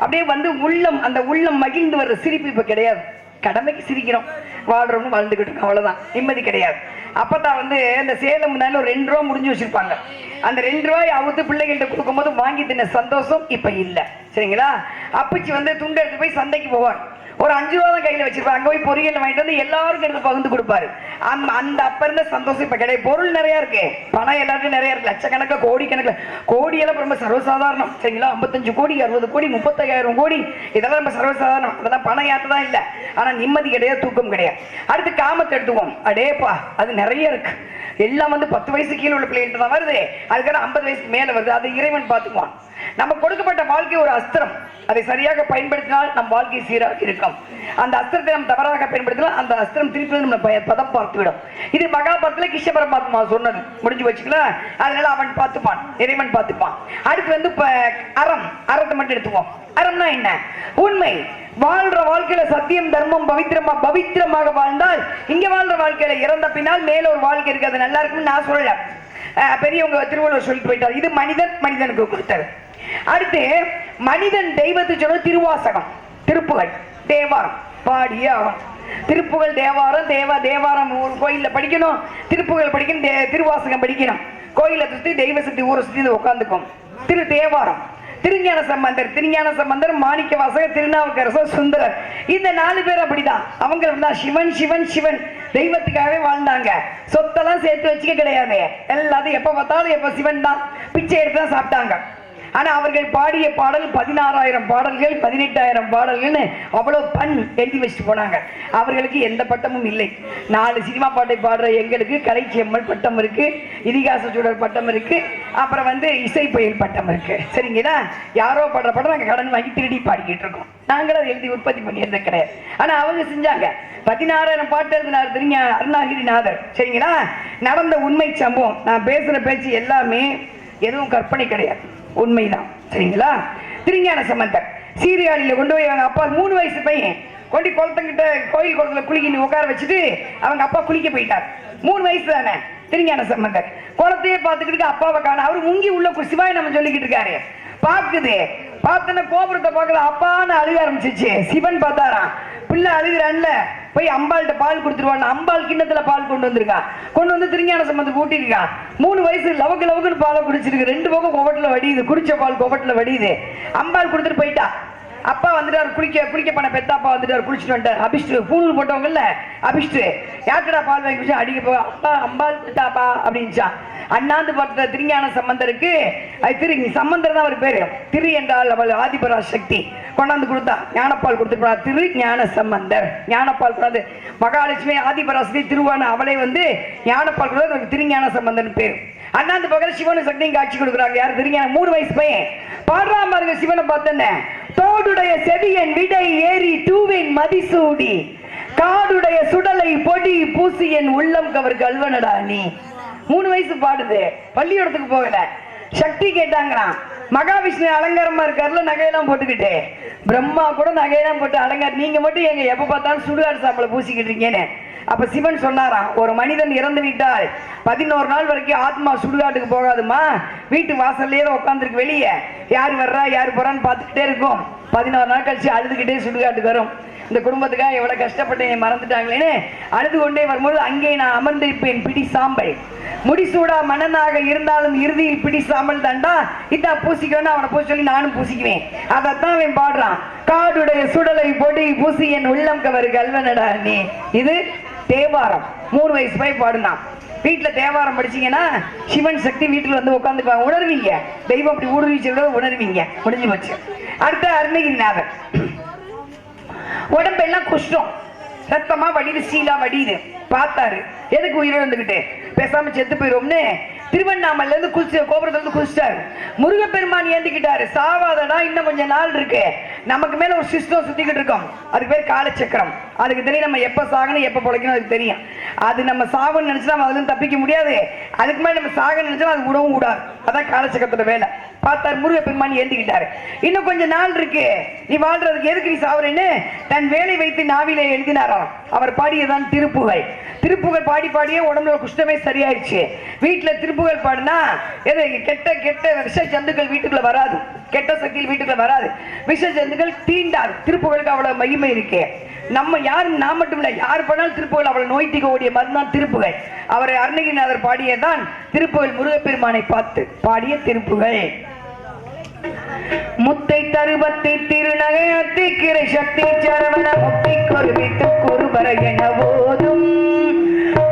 அப்படியே வந்து உள்ளம், அந்த உள்ளம் மகிழ்ந்து வர்ற சிரிப்பு இப்ப கிடையாது. கடமைக்கு சிரிக்கிறோம், வாழ்றோம்னு வாழ்ந்துகிட்டு இருக்கோம், அவ்வளவுதான். நிம்மதி கிடையாது. அப்பதான் வந்து இந்த சேலம் முன்னாடி ஒரு 2 ரூபா முடிஞ்சு வச்சிருப்பாங்க. அந்த 2 ரூபாய் அவுத்து பிள்ளைகள்கிட்ட கொடுக்கும்போது வாங்கி தின்ன சந்தோஷம் இப்ப இல்ல. சரிங்களா? அப்பச்சி வந்து துண்டு எடுத்து போய் சந்தைக்கு போவார். ஒரு 5 ரூபா தான் கையில வச்சிருப்பாரு. அங்க போய் பொரியல் வாங்கிட்டு வந்து எல்லாருக்கும் எடுத்து பகிர்ந்து கொடுப்பாரு. அந்த அப்ப இருந்த சந்தோஷம் இப்ப கிடையாது. பொருள் நிறைய இருக்கு, பணம் எல்லாருக்கும் நிறைய இருக்கு, லட்சக்கணக்கில் கோடி கணக்கில். கோடியெல்லாம் ரொம்ப சர்வசாதாரணம். சரிங்களா? 55 கோடி 60 கோடி 35,000 கோடி இதெல்லாம் ரொம்ப சர்வசாதாரணம். அதெல்லாம் பணம் யாத்துதான் இல்லை. ஆனா நிம்மதி கிடையாது, தூக்கம் கிடையாது. அடுத்து காமத்தை எடுத்துவோம். அடேப்பா, அது நிறைய இருக்கு. எல்லாம் வந்து 10 வயசு கீழே உள்ள பிள்ளைகிட்ட தான் வருது. அதுக்கப்புறம் 50 வயசுக்கு மேல வருது. அது இறைவன் பார்த்துக்குவான். நம்ம கொடுக்கப்பட்ட வாழ்க்கை ஒரு அஸ்திரம். அதை சரியாக பயன்படுத்தினால் நம் வாழ்க்கை சீராக இருக்கும். அந்த அஸ்திரத்தை நம்ம தவறாக பயன்படுத்தினால் அந்த அஸ்திரம் திருப்பி நம்ம பதம் பார்த்துவிடும். இது மகாபாரதத்துல கிருஷ்ண பரமாத்மா சொன்னது. முடிஞ்சு வச்சுக்கலாம். அதனால அவன் பார்த்துப்பான், இறைவன் பார்த்துப்பான். அடுத்து வந்து அறம். அறத்தை மட்டும் எடுத்துவோம். அறம்னா என்ன? உண்மை. வாழ்ற வாழ்க்கையில சத்தியம் தர்மம் பவித்திரமாக வாழ்ந்தால் இங்க வாழ்ற வாழ்க்கையில இறந்த பின்னால் மேல ஒரு வாழ்க்கை இருக்கு. அது நல்லா இருக்குன்னு நான் சொல்லல, பெரியவங்க திருவள்ளுவர் சொல்லிட்டு போயிட்டார். இது மனிதனுக்கு கொடுத்தாரு. அடுத்து மனிதன் தெய்வத்தை சொல்ல திருவாசகம், திருப்புகழ், தேவாரம் பாடியே ஆகும். திருப்புகழ், தேவாரம், தேவாரம் ஒரு கோயில்ல படிக்கணும், திருப்புகழ் படிக்கணும், திருவாசகம் படிக்கணும். கோயிலை சுத்தி தெய்வ சுத்தி ஊரை சுத்தி உட்காந்துக்கும். தேவாரம், திருஞான சம்பந்தர், மாணிக்க வாசகர், திருநாவுக்கரசர், சுந்தரர், இந்த 4 பேர் அப்படிதான். அவங்க சிவன் சிவன் சிவன் தெய்வத்துக்காகவே வாழ்ந்தாங்க. சொத்தெல்லாம் சேர்த்து வச்சுக்க கிடையாது. எல்லாத்தையும் எப்ப பார்த்தாலும் எப்ப சிவன் தான், பிச்சை எடுத்து தான் சாப்பிட்டாங்க. ஆனா அவர்கள் பாடிய பாடல் 16,000 பாடல்கள், 18,000 பாடல்கள்னு அவ்வளவு பண் எழுதி வச்சுட்டு போனாங்க. அவர்களுக்கு எந்த பட்டமும் இல்லை. 4 சினிமா பாட்டை பாடுற எங்களுக்கு கலைச்சியம்மல் பட்டம் இருக்கு, இதிகாச சூழல் பட்டம் இருக்கு, அப்புறம் வந்து இசை புயல் பட்டம் இருக்கு. சரிங்களா? யாரோ பாடுற படம் நாங்கள் கடன் வாங்கி திருடி பாடிக்கிட்டு இருக்கோம். நாங்களும் அதை எழுதி உற்பத்தி பண்ணியிருந்த கிடையாது. ஆனா அவங்க செஞ்சாங்க. 16,000 பாட்டு எழுதினார் அருணாகிரிநாதர். சரிங்களா? நடந்த உண்மை சம்பவம். நான் பேசுற பேச்சு எல்லாமே எதுவும் கற்பனை கிடையாது, உண்மைதான். சரிங்களா? திருஞான சம்பந்தர் சீர்காழியில கொண்டு போய் அவங்க அப்பா 3 வயசு பையன் கொண்டு குளத்துக்கிட்ட கோயில் குளத்துல குளிக்க உட்கார வச்சுட்டு அவங்க அப்பா குளிக்க போயிட்டார். 3 வயசு தானே. திருஞான சம்பந்தர் குளத்தையே பார்த்துக்கிட்டு அப்பாவை காண. அவரு முங்கி உள்ள சிவாய் நம்ம சொல்லிக்கிட்டு இருக்காரு. பாக்குது, பார்த்தன கோபுரத்தை பார்க்கல, அப்பான்னு அழுக ஆரம்பிச்சிச்சு. சிவன் பார்த்தாராம், பிள்ளை அழுகிறான்ல, போய் அம்பாள்கிட்ட பால் கொடுத்துருவான். அம்பாள் கிண்ணத்துல பால் கொண்டு வந்திருக்கான். கொண்டு வந்து திருஞான சம்பந்தம் கூட்டிருக்கான். 3 வயசு லவக்குன்னு பாலை குடிச்சிருக்கு. 2 பக்கம் கொவட்டில் வடியுது, குடிச்ச பால் கொவட்டில் வடியுது. அம்பாள் கொடுத்துட்டு போயிட்டா. அப்பா வந்துட்டார், குளிக்க பண்ண பெத்தாப்பா வந்துட்டார், குளிச்சுட்டு வந்துட்டார். அபிஷ்டு பூணூல் போட்டவங்கல்ல, அபிஷ்டு யாக்கடா பால் வாங்கி குடிச்சா அடிக்க போ, அப்பா அம்பாள் கொடுத்தாப்பா அப்படின்ச்சான். அண்ணாந்து பார்த்த திருஞான சம்பந்தருக்கு, சம்பந்தர் தான் அவர் பேரு. திரு என்றால் அவள் ஆதிபரா சக்தி. கொண்டாந்து கொடுத்தா ஞானப்பால் கொடுத்துருப்பா. திரு ஞான சம்பந்தர். ஞானப்பால் கொண்டாந்து மகாலட்சுமி ஆதிபராசக்தி திருவான அவளை வந்து ஞானப்பால் கொடுத்தா திருஞான சம்பந்தன் பேரு. அண்ணாந்து பக்கத்துல சிவனு சக்தியும் காட்சி கொடுக்குறாங்க. யார்? திருஞான 3 வயசு பையன் பாடுறான் பாருங்க. சிவனை பார்த்தேன்ன தோடுடைய செவியன் விடை ஏறி தூவின் மதிசூடி காடுடைய சுடலை பொடி பூசியன் உள்ளம் கவர் கல்வனடா நீ. 3 வயசு பாடுது, பள்ளியோடத்துக்கு போகல. சக்தி கேட்டாங்களாம். மகாவிஷ்ணு அலங்காரமா இருக்காருல, நகையெல்லாம் போட்டுக்கிட்டு. பிரம்மா கூட நகையெல்லாம் போட்டு அலங்காரம், நீங்க மட்டும் எங்க எப்ப பார்த்தாலும் சுடுகாடு சாம்பலை பூசிக்கிட்டு இருக்கீங்கன்னு. அப்ப சிவன் சொன்னாராம், ஒரு மனிதன் இறந்து விட்டால் 11 நாள் வரைக்கும் ஆத்மா சுடுகாட்டுக்கு போகாதுமா, வீட்டு வாசல்லையே உட்காந்துருக்கு. வெளியே யார் வர்றா யார் போறான்னு பார்த்துக்கிட்டே இருக்கும். 11 நாள் கழிச்சு அழுதுகிட்டே சுடுகாட்டுக்கு வரும். இந்த குடும்பத்துக்காக எவ்வளவு கஷ்டப்பட்டு என்னை மறந்துட்டாங்களேன்னு அழுது கொண்டே வரும்போது, அங்கே நான் அமர்ந்திருப்பேன் பிடி சாம்பல், முடிசூடா மன்னனாக இருந்தாலும் இறுதியில் பிடி சாம்பல் தாண்டா, இதா பூசிக்கணும் அவனை பூசி சொல்லி நானும் பூசிக்குவேன். அதைத்தான் அவன் பாடுறான். காடுடைய சுடலை பொடி பூசி என் உள்ளம் கவர் கல்வனடா நீ. இது தேவாரம். 3 வயசு போய் பாடுனான். வீட்டுல தேவாரம் படிச்சீங்கன்னா சிவன் சக்தி வீட்டுல வந்து உட்காந்துக்குவாங்க. உணர்வீங்க, தெய்வம் அப்படி ஊடுருவிச்சு உணர்வீங்க. முடிஞ்சு போச்சு. அடுத்த அருணகிரிநாதர். உடம்பெல்லாம் குஷ்டம், ரத்தமா வடிது, சீலா வடிது. பார்த்தாரு, எதுக்கு உயிரிழந்துகிட்டு பேசாம செத்து போயிடும்னு திருவண்ணாமலையில இருந்து கோபுரத்துல இருந்து குதிச்சிட்டாரு. முருகப்பெருமான் ஏந்திக்கிட்டாரு. சாவாதடா, இன்னும் கொஞ்சம் நாள் இருக்கு, நமக்கு மேல ஒரு சிஸ்டம் சுத்திக்கிட்டு இருக்கோம், அதுக்கு பேர் காலச்சக்கரம். அதுக்கு தெரியும் நம்ம எப்ப சாகணும் எப்ப பொழைக்கணும் அதுக்கு தெரியும். அது நம்ம சாகணும்னு நினைச்சா நம்ம அதுல தப்பிக்க முடியாது. அதுக்கு மேலே நம்ம சாக நினைச்சா அது விடவும் கூடாது. அதான் காலச்சக்கரத்தோட வேலை. பார்த்தார் முருகப்பெருமான் ஏந்திக்கிட்டாரு. இன்னும் கொஞ்சம் நாள் இருக்கு, நீ வாழ்றதுக்கு எதுக்கு நீ சாவரேன்னு தன் வேலை வைத்து நாவிலே எழுதினாராம். அவர் பாடியதான் திருப்புகழ். திருப்புகழ் பாடி பாடியே உடம்புல குஷ்டமே சரியாயிடுச்சு. வீட்டுல திருப்புகழ் பாடினா எது கெட்ட கெட்ட விஷ ஜந்துக்கள் வீட்டுக்குள்ள வராது, கெட்ட சக்தியில் வீட்டுக்குள்ள வராது, விஷ ஜந்துக்கள் தீண்டாது. திருப்புகழுக்கு அவ்வளவு மகிமை இருக்கு. நம்ம யாரும் நான் மட்டும் இல்ல, யார் பண்ணாலும் திருப்புகழ் அவளை நோய் தீர்க்கக்கூடிய மருந்தான் திருப்புகழ். அவரை அருணகிரிநாதர் பாடியதான் திருப்புகழ். முருகப்பெருமானை பார்த்து பாடிய திருப்புகழ். முத்தை தருபத்தை திருநகை அத்திக்கிரை சக்தி சரவண முத்தை கொருவித்து குருபர என போதும்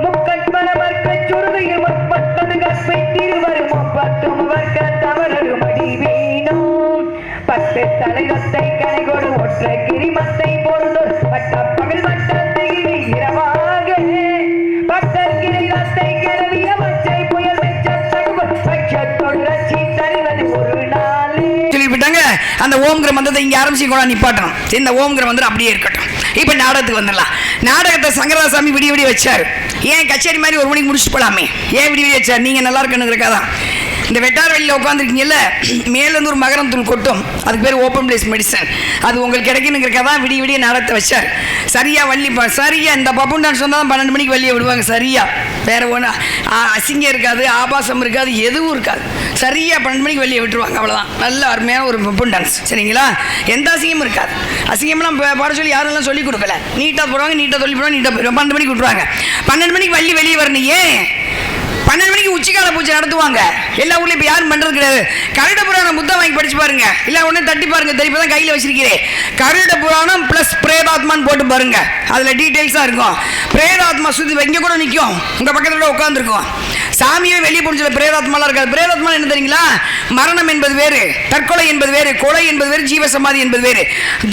முக்கட்மலமர்க்க சுருதையில் முற்பட்டது கற்பை திருவரும் முப்பத்தும் வர்க்க தவறரு மடி வீணும் பத்து தலைவத்தை கனைகொடு ஒற்ற கிரிமத்தை பொருந்தோர் பட்ட பகல் வட்டத்தை இரவாக பட்டர் கிரைத்தை கிளவிய மச்சை புயல் வெச்சொடர்ச்சி தருவது ஒரு நாள் சொல்லிவிட்டாங்க. அந்த ஓம்ங்கிற மந்திரத்தை இங்க ஆரம்பிச்சு கூட நிப்பாட்டணும். இந்த ஓம்ங்கிற மந்திரம் அப்படியே இருக்கட்டும். இப்ப நாடகத்துக்கு வந்துடலாம். நாடகத்தை சங்கரதாசாமி விடிய விடிய வச்சாரு. ஏன் கச்சேரி மாதிரி ஒரு மணிக்கு முடிச்சுட்டு போலாமே, ஏன் விடிய விடிய வச்சார்? நீங்க நல்லா இருக்கணுங்கிறக்காதான். இந்த வெட்டார் வெளியில் உட்காந்துருக்கீங்கல்ல, மேலேருந்து ஒரு மகரம் தூள் கொட்டும், அதுக்கு பேர் ஓப்பன் பிளேஸ் மெடிசன். அது உங்களுக்கு கிடைக்கணுங்கிறக்காக தான் விடிய விடிய நாடகத்தை வச்சார். சரியா வள்ளி சரியா இந்த பப்புன் டான்ஸ் வந்தால் 12 மணிக்கு வெளியே விடுவாங்க. சரியா வேற ஒன்று அசிங்கம் இருக்காது, ஆபாசம் இருக்காது, எதுவும் இருக்காது. சரியா 12 மணிக்கு வெளியே விட்டுருவாங்க. அவ்வளோதான். நல்ல அருமையான ஒரு பப்புன் டான்ஸ். சரிங்களா? எந்த அசிங்கமும் இருக்காது. அசிங்கம்லாம் பாட சொல்லி யாரெல்லாம் சொல்லிக் கொடுக்கல. நீட்டாக போடுவாங்க, நீட்டாக சொல்லி போடுவாங்க, நீட்டாக 12 மணிக்கு விட்டுருவாங்க. 12 மணிக்கு வள்ளி வெளியே வரணும். ஏன் 12 மணிக்கு உச்சிக்கால பூஜை நடத்துவாங்க. எல்லா ஊர்லயும் இப்ப யாரும் பண்றது கிடையாது. கருட புராணம் புத்தகம் வாங்கி படிச்சு பாருங்க, இல்ல உடனே தட்டி பாருங்க, தெரியும் கையில வச்சிருக்கிறேன். கருட புராணம் பிளஸ் பிரேதாத்மான்னு போட்டு பாருங்க, அதுல டீடைல்ஸா இருக்கும். பிரேதாத்மா சுத்தி இங்க கூட நிற்கும், உங்க பக்கத்துல உட்கார்ந்து இருக்கும். சாமியே வெளியே போன பிரேதாத்மாலாம் இருக்காது. பிரேதாத்மா என்ன தெரியுங்களா? மரணம் என்பது வேறு, தற்கொலை என்பது வேறு, கொலை என்பது வேறு, ஜீவசமாதி என்பது வேறு.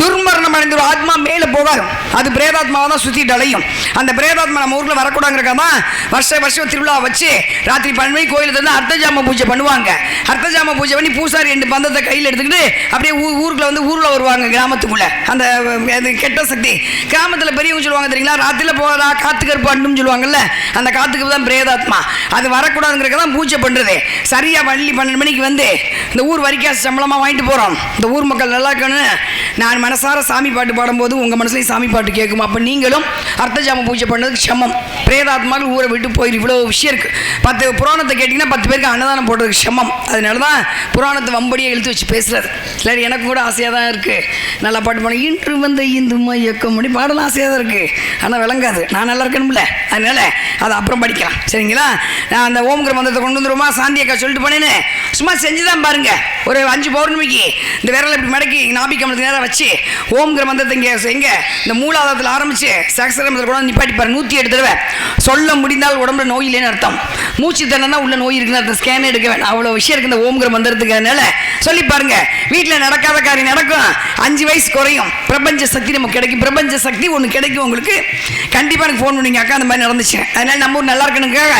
துர்மரணம் அடைந்த ஒரு ஆத்மா மேல போகாது, அது பிரேதாத்மாவை தான் சுத்திட்டு அலையும். அந்த பிரேதாத்மா நம்ம ஊர்ல வரக்கூடாதுங்கிறக்காம வருஷம் திருவிழா வச்சு ராத்திரி 12 மணிக்கு கோயிலுக்கு வந்து அர்த்தஜாம பூஜை பண்ணுவாங்க. அர்த்தஜாம பூஜை பண்ணி பூசாரி 2 பந்தத்தை கையில் எடுத்துக்கிட்டு அப்படியே ஊருக்குள்ள வந்து ஊர்ல வருவாங்க. கிராமத்துக்குள்ள அந்த கெட்ட சக்தி கிராமத்தில் பெரியவங்க சொல்லுவாங்க தெரியுங்களா, ராத்திரில போதா காத்துக்கருப்பு அண்ணும் சொல்லுவாங்கல்ல, அந்த காத்துக்கு தான் பிரேதாத்மா. அது வரக்கூடாதுங்கிறக்க தான் பூஜை பண்றது. சரியா வள்ளி 12 மணிக்கு வந்து இந்த ஊர் வரிக்காசு சம்பளமா வாங்கிட்டு போறோம். இந்த ஊர் மக்கள் நல்லா இருக்கணும்னு நான் மனசார சாமி பாட்டு பாடும்போது உங்க மனசுலையும் சாமி பாட்டு கேட்கும். அப்ப நீங்களும் அர்த்தஜாம பூஜை பண்ணதுக்கு சமம். பிரேதாத்மாக்கள் ஊரை விட்டு போயிரு. இவ்வளவு விஷயம் இருக்கு. 10 புராணத்தை கேட்டீங்கன்னா 10 பேருக்கு அன்னதானம் போடுறதுக்கு சமம். அதனாலதான் புராணத்தை வம்படியை இழுத்து வச்சு பேசுறது. சரி, எனக்கு கூட ஆசையாக தான் இருக்கு, நல்லா பாட்டு பாட. இன்று வந்த இந்து மயக்கம் அப்படி பாடலாம் ஆசையாக தான் இருக்கு, ஆனால் விளங்காது. நான் நல்லா இருக்கணும்ல, அதனால அதை அப்புறம் படிக்கலாம். சரிங்களா? நான் அந்த ஓம்ங்கிற மந்திரத்தை கொண்டு வந்துருமா சாந்தி அக்கா சொல்லிட்டு போனேன்னு சும்மா செஞ்சுதான் பாருங்க. ஒரு 5 பௌர்ணமிக்கு இந்த விரலை இப்படி மடக்கி நாபிக்கமலத்துக்கு நேரம் வச்சு ஓம்ங்கிற மந்திரத்தை இங்கே எங்க இந்த மூலாதாரத்தில் ஆரம்பிச்சு சகசரமத்தில் கூட நிப்பாட்டி பாரு. 108 தடவை சொல்ல முடிந்தால் உடம்புல நோய் இல்லைன்னு அர்த்தம். மூச்சு தண்ணா உள்ள நோய் இருக்குன்னு அர்த்தம். ஸ்கேன் எடுக்க வேண்டாம், அவ்வளோ விஷயம் இருக்கு இந்த ஓம்ங்கிற மந்திரத்துக்கு. அதனால சொல்லி பாருங்க. வீட்டில் நடக்காத காரியம் நடக்கும், 5 வயசு குறையும், பிரபஞ்ச சக்தி நமக்கு கிடைக்கும். பிரபஞ்ச சக்தி ஒன்று கிடைக்கும் உங்களுக்கு. கண்டிப்பாக எனக்கு ஃபோன் பண்ணுங்க அக்கா, அந்த மாதிரி நடந்துச்சு. அதனால நம்ம ஊர் நல்லா இருக்கணுக்காக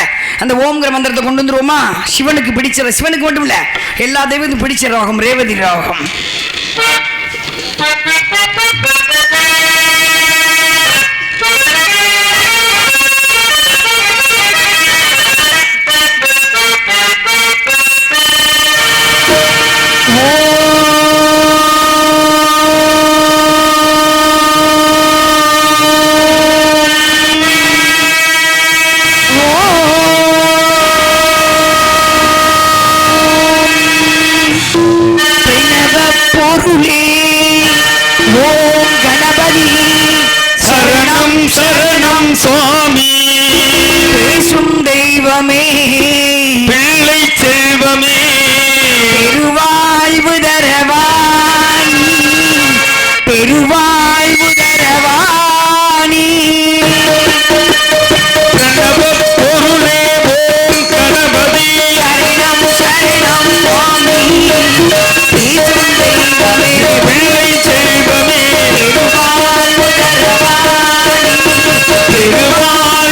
அந்த ஓம்ங்கிற மந்திரத்தை கொண்டு வந்துருவோமா? சிவனுக்கு பிடிச்ச, சிவனுக்கு மட்டும் இல்லை எல்லா தெய்வத்துக்கும் பிடிச்ச ராகம் ரேவதி ராகம்.
சரணம் சுவாமி
பேசும் தெய்வமே,
பிள்ளை செல்வமே,
பெருவாழ்வு தரவாணி, பெருவாழ்வு தரவாணி.
கணப பொருளே ஓம் கணபதி,
சரணம் சரணம் சுவாமி பேசும் தெய்வமே,
பிள்ளை செல்வமே,
பெருவாழ்வு தரவாணி,
பெருவாழ்வு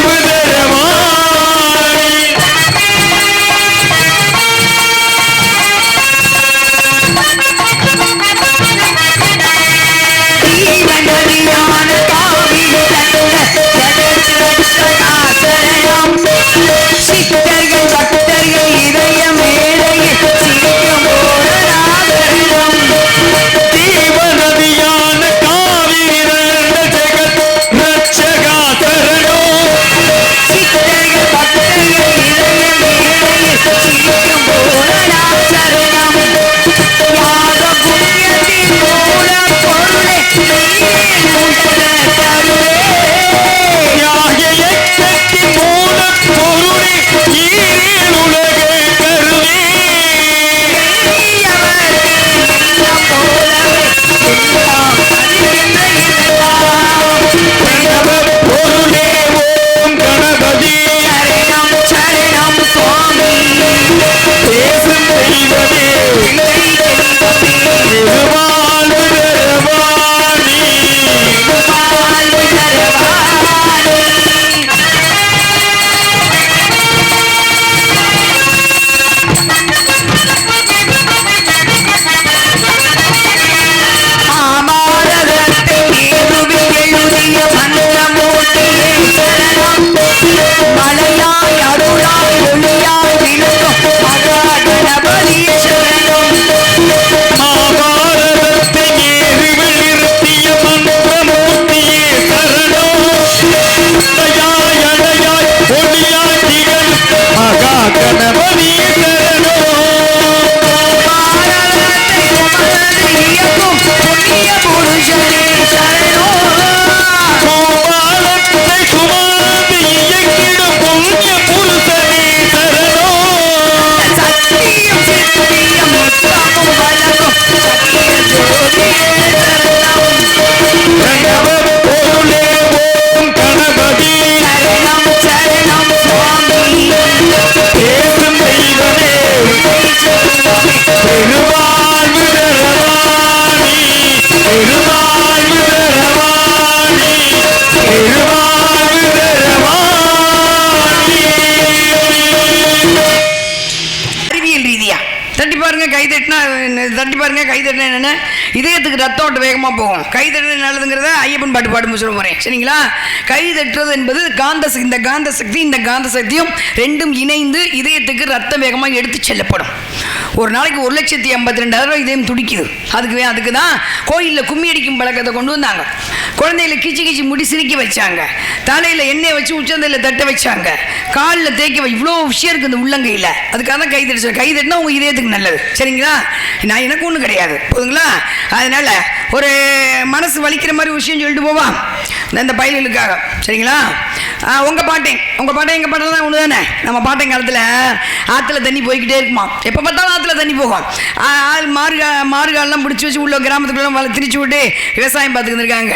தட்டினா என்னென்ன இதயத்துக்கு ரத்த ஓட்டம் வேகமாக போகும். கை தட்டினா நல்லதுங்கிறத ஐயப்பன் பாட்டு பாடும் சொல்ல போகிறேன். சரிங்களா? கை தட்டுறது என்பது இந்த காந்த சக்தியும் ரெண்டும் இணைந்து இதயத்துக்கு ரத்தம் வேகமாக எடுத்து செல்லப்படும். ஒரு நாளைக்கு 1,82,000 இதயம் துடிக்குது. அதுக்கு தான் கோயிலில் கும்மி அடிக்கும் பழக்கத்தை கொண்டு வந்தாங்க. குழந்தைகளை கிச்சி முடி சிரிக்க வச்சாங்க. தலையில் எண்ணெய் வச்சு உச்சந்தையில் தட்ட வச்சாங்க. காலில் தேய்க்க இவ்வளோ விஷயம் இருக்குது இந்த உள்ளங்கையில். அதுக்காக தான் கை தட்டினா உங்கள் இதயத்துக்கு நல்லது. சரிங்களா? நான் எனக்கு ஒன்றும் கிடையாது. போதுங்களா? அதனால ஒரு மனசு வலிக்கிற மாதிரி விஷயம் சொல்லிட்டு போவா இந்த பயல்களுக்காக. சரிங்களா? உங்கள் பாட்டேன் எங்கள் பாட்டெல்லாம் ஒன்று தானே. நம்ம பாட்டன் காலத்தில் ஆற்றுல தண்ணி போய்கிட்டே இருக்குமா. எப்போ பார்த்தாலும் ஆற்றுல தண்ணி போகும். மாறுகாலெலாம் பிடிச்சி வச்சு உள்ள கிராமத்துக்குள்ள திரிச்சு விட்டு விவசாயம் பார்த்துக்கிட்டு இருக்காங்க.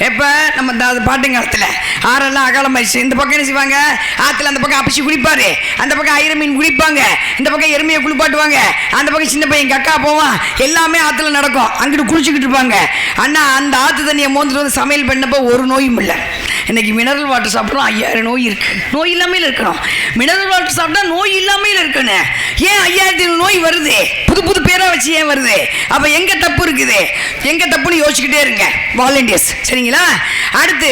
எப்போ நம்ம பாட்டன் காலத்தில் ஆறெல்லாம் அகாலம் ஆயிடுச்சு. இந்த பக்கம் என்ன செய்வாங்க, ஆற்றுல அந்த பக்கம் அப்பிச்சு குடிப்பாரு, அந்த பக்கம் ஐர மீன் குடிப்பாங்க, இந்த பக்கம் எருமையை குளிப்பாட்டுவாங்க, அந்த பக்கம் சின்ன பையன் கக்கா போவான். எல்லாமே ஆற்றுல நடக்கும். அங்கிட்டு குளிச்சுக்கிட்டு இருப்பாங்க. அண்ணா அந்த ஆற்று தண்ணியை மோந்துட்டு வந்து சமையல் பண்ணப்போ ஒரு நோயும் இல்லை. இன்னைக்கு மினரல் வாட்டர் சாப்பிட்றோம், 5000 நோய் இருக்கு. நோய் இல்லாமல் இருக்கணும். மினரல் வாட்டர் சாப்பிட்டா நோய் இல்லாமல் இருக்கணும். ஏன் 5000 நோய் வருது? புது பேராக வச்சு ஏன் வருது? அப்போ எங்கே தப்பு இருக்குது? எங்கே தப்புன்னு யோசிச்சுக்கிட்டே இருங்க வாலண்டியர்ஸ். சரிங்களா? அடுத்து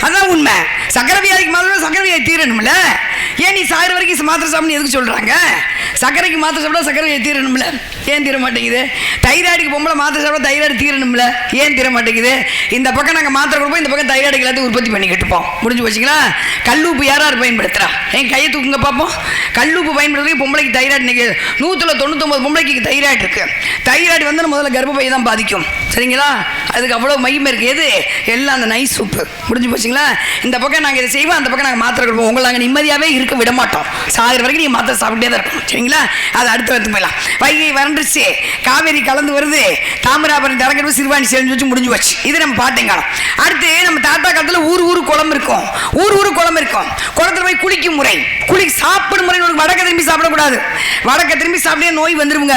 அதான் உண்மை. சக்கரை வியாதிக்கு மாத்திரம் சக்கரை வியாதி தீரணும்ல. ஏன் நீ சாகிற வரைக்கும் மாத்திரை சாப்பிட்னு எதுக்கு சொல்கிறாங்க? சக்கரைக்கு மாத்திரை சாப்பிட்டா சக்கரை வியாதி தீரணும்ல. ஏன் தீர மாட்டேங்குது? தைராய்டுக்கு பொம்பளை மாத்திரை சாப்பிட்டா தைராய்டு தீரணும்ல. ஏன் தீர மாட்டேங்குது? இந்த பக்கம் நாங்கள் மாத்திரை கொடுப்போம், இந்த பக்கம் தைராய்டு எல்லாத்தையும் உற்பத்தி பண்ணிக்கிட்டு இருப்போம். முடிஞ்சு வச்சுங்களா? கல்லூப்பு யார் பயன்படுத்துகிறா? என் கையை தூக்குங்க பார்ப்போம். கல்லூப்பு பயன்படுத்துறதுக்கு பொம்பளைக்கு தைராய்டு இன்னைக்கு 199 பொம்பளைக்கு தைராய்டு இருக்கு. தைராய்டு வந்து முதல்ல கர்ப்பப்பை தான் பாதிக்கும். சரிங்களா? அதுக்கு அவ்வளோ மையம் இருக்குது. எது? எல்லாம் அந்த நைஸ் சூப்பு. முடிஞ்சு போச்சுங்களா? இந்த பக்கம் நாங்கள் இதை செய்வோம், அந்த பக்கம் நாங்கள் மாத்திரை கொடுப்போம். உங்களை நாங்கள் நிம்மதியாகவே இருக்க விட மாட்டோம். சாகிற வரைக்கும் நீங்கள் மாத்திரை சாப்பிட்டே தான் இருக்கணும். சரிங்களா? அது அடுத்த வரத்துக்கு போயிடலாம். வைகை வறண்டுச்சு, காவேரி கலந்து வருது, தாமிராபரணி தரங்கட்டு சிறுவாணி சேர்ந்து வச்சு முடிஞ்சு வச்சு. இது நம்ம பாட்டைங்காலம். அடுத்து நம்ம தாத்தா காலத்தில் ஊர் குளம் இருக்கும். குளம் இருக்கும். குளத்தில் போய் குளிக்கும் முறை, சாப்பிடும் முறை. வடக்க திரும்பி சாப்பிடக்கூடாது. வடக்க திரும்பி சாப்பிட்டே நோய் வந்துருங்க.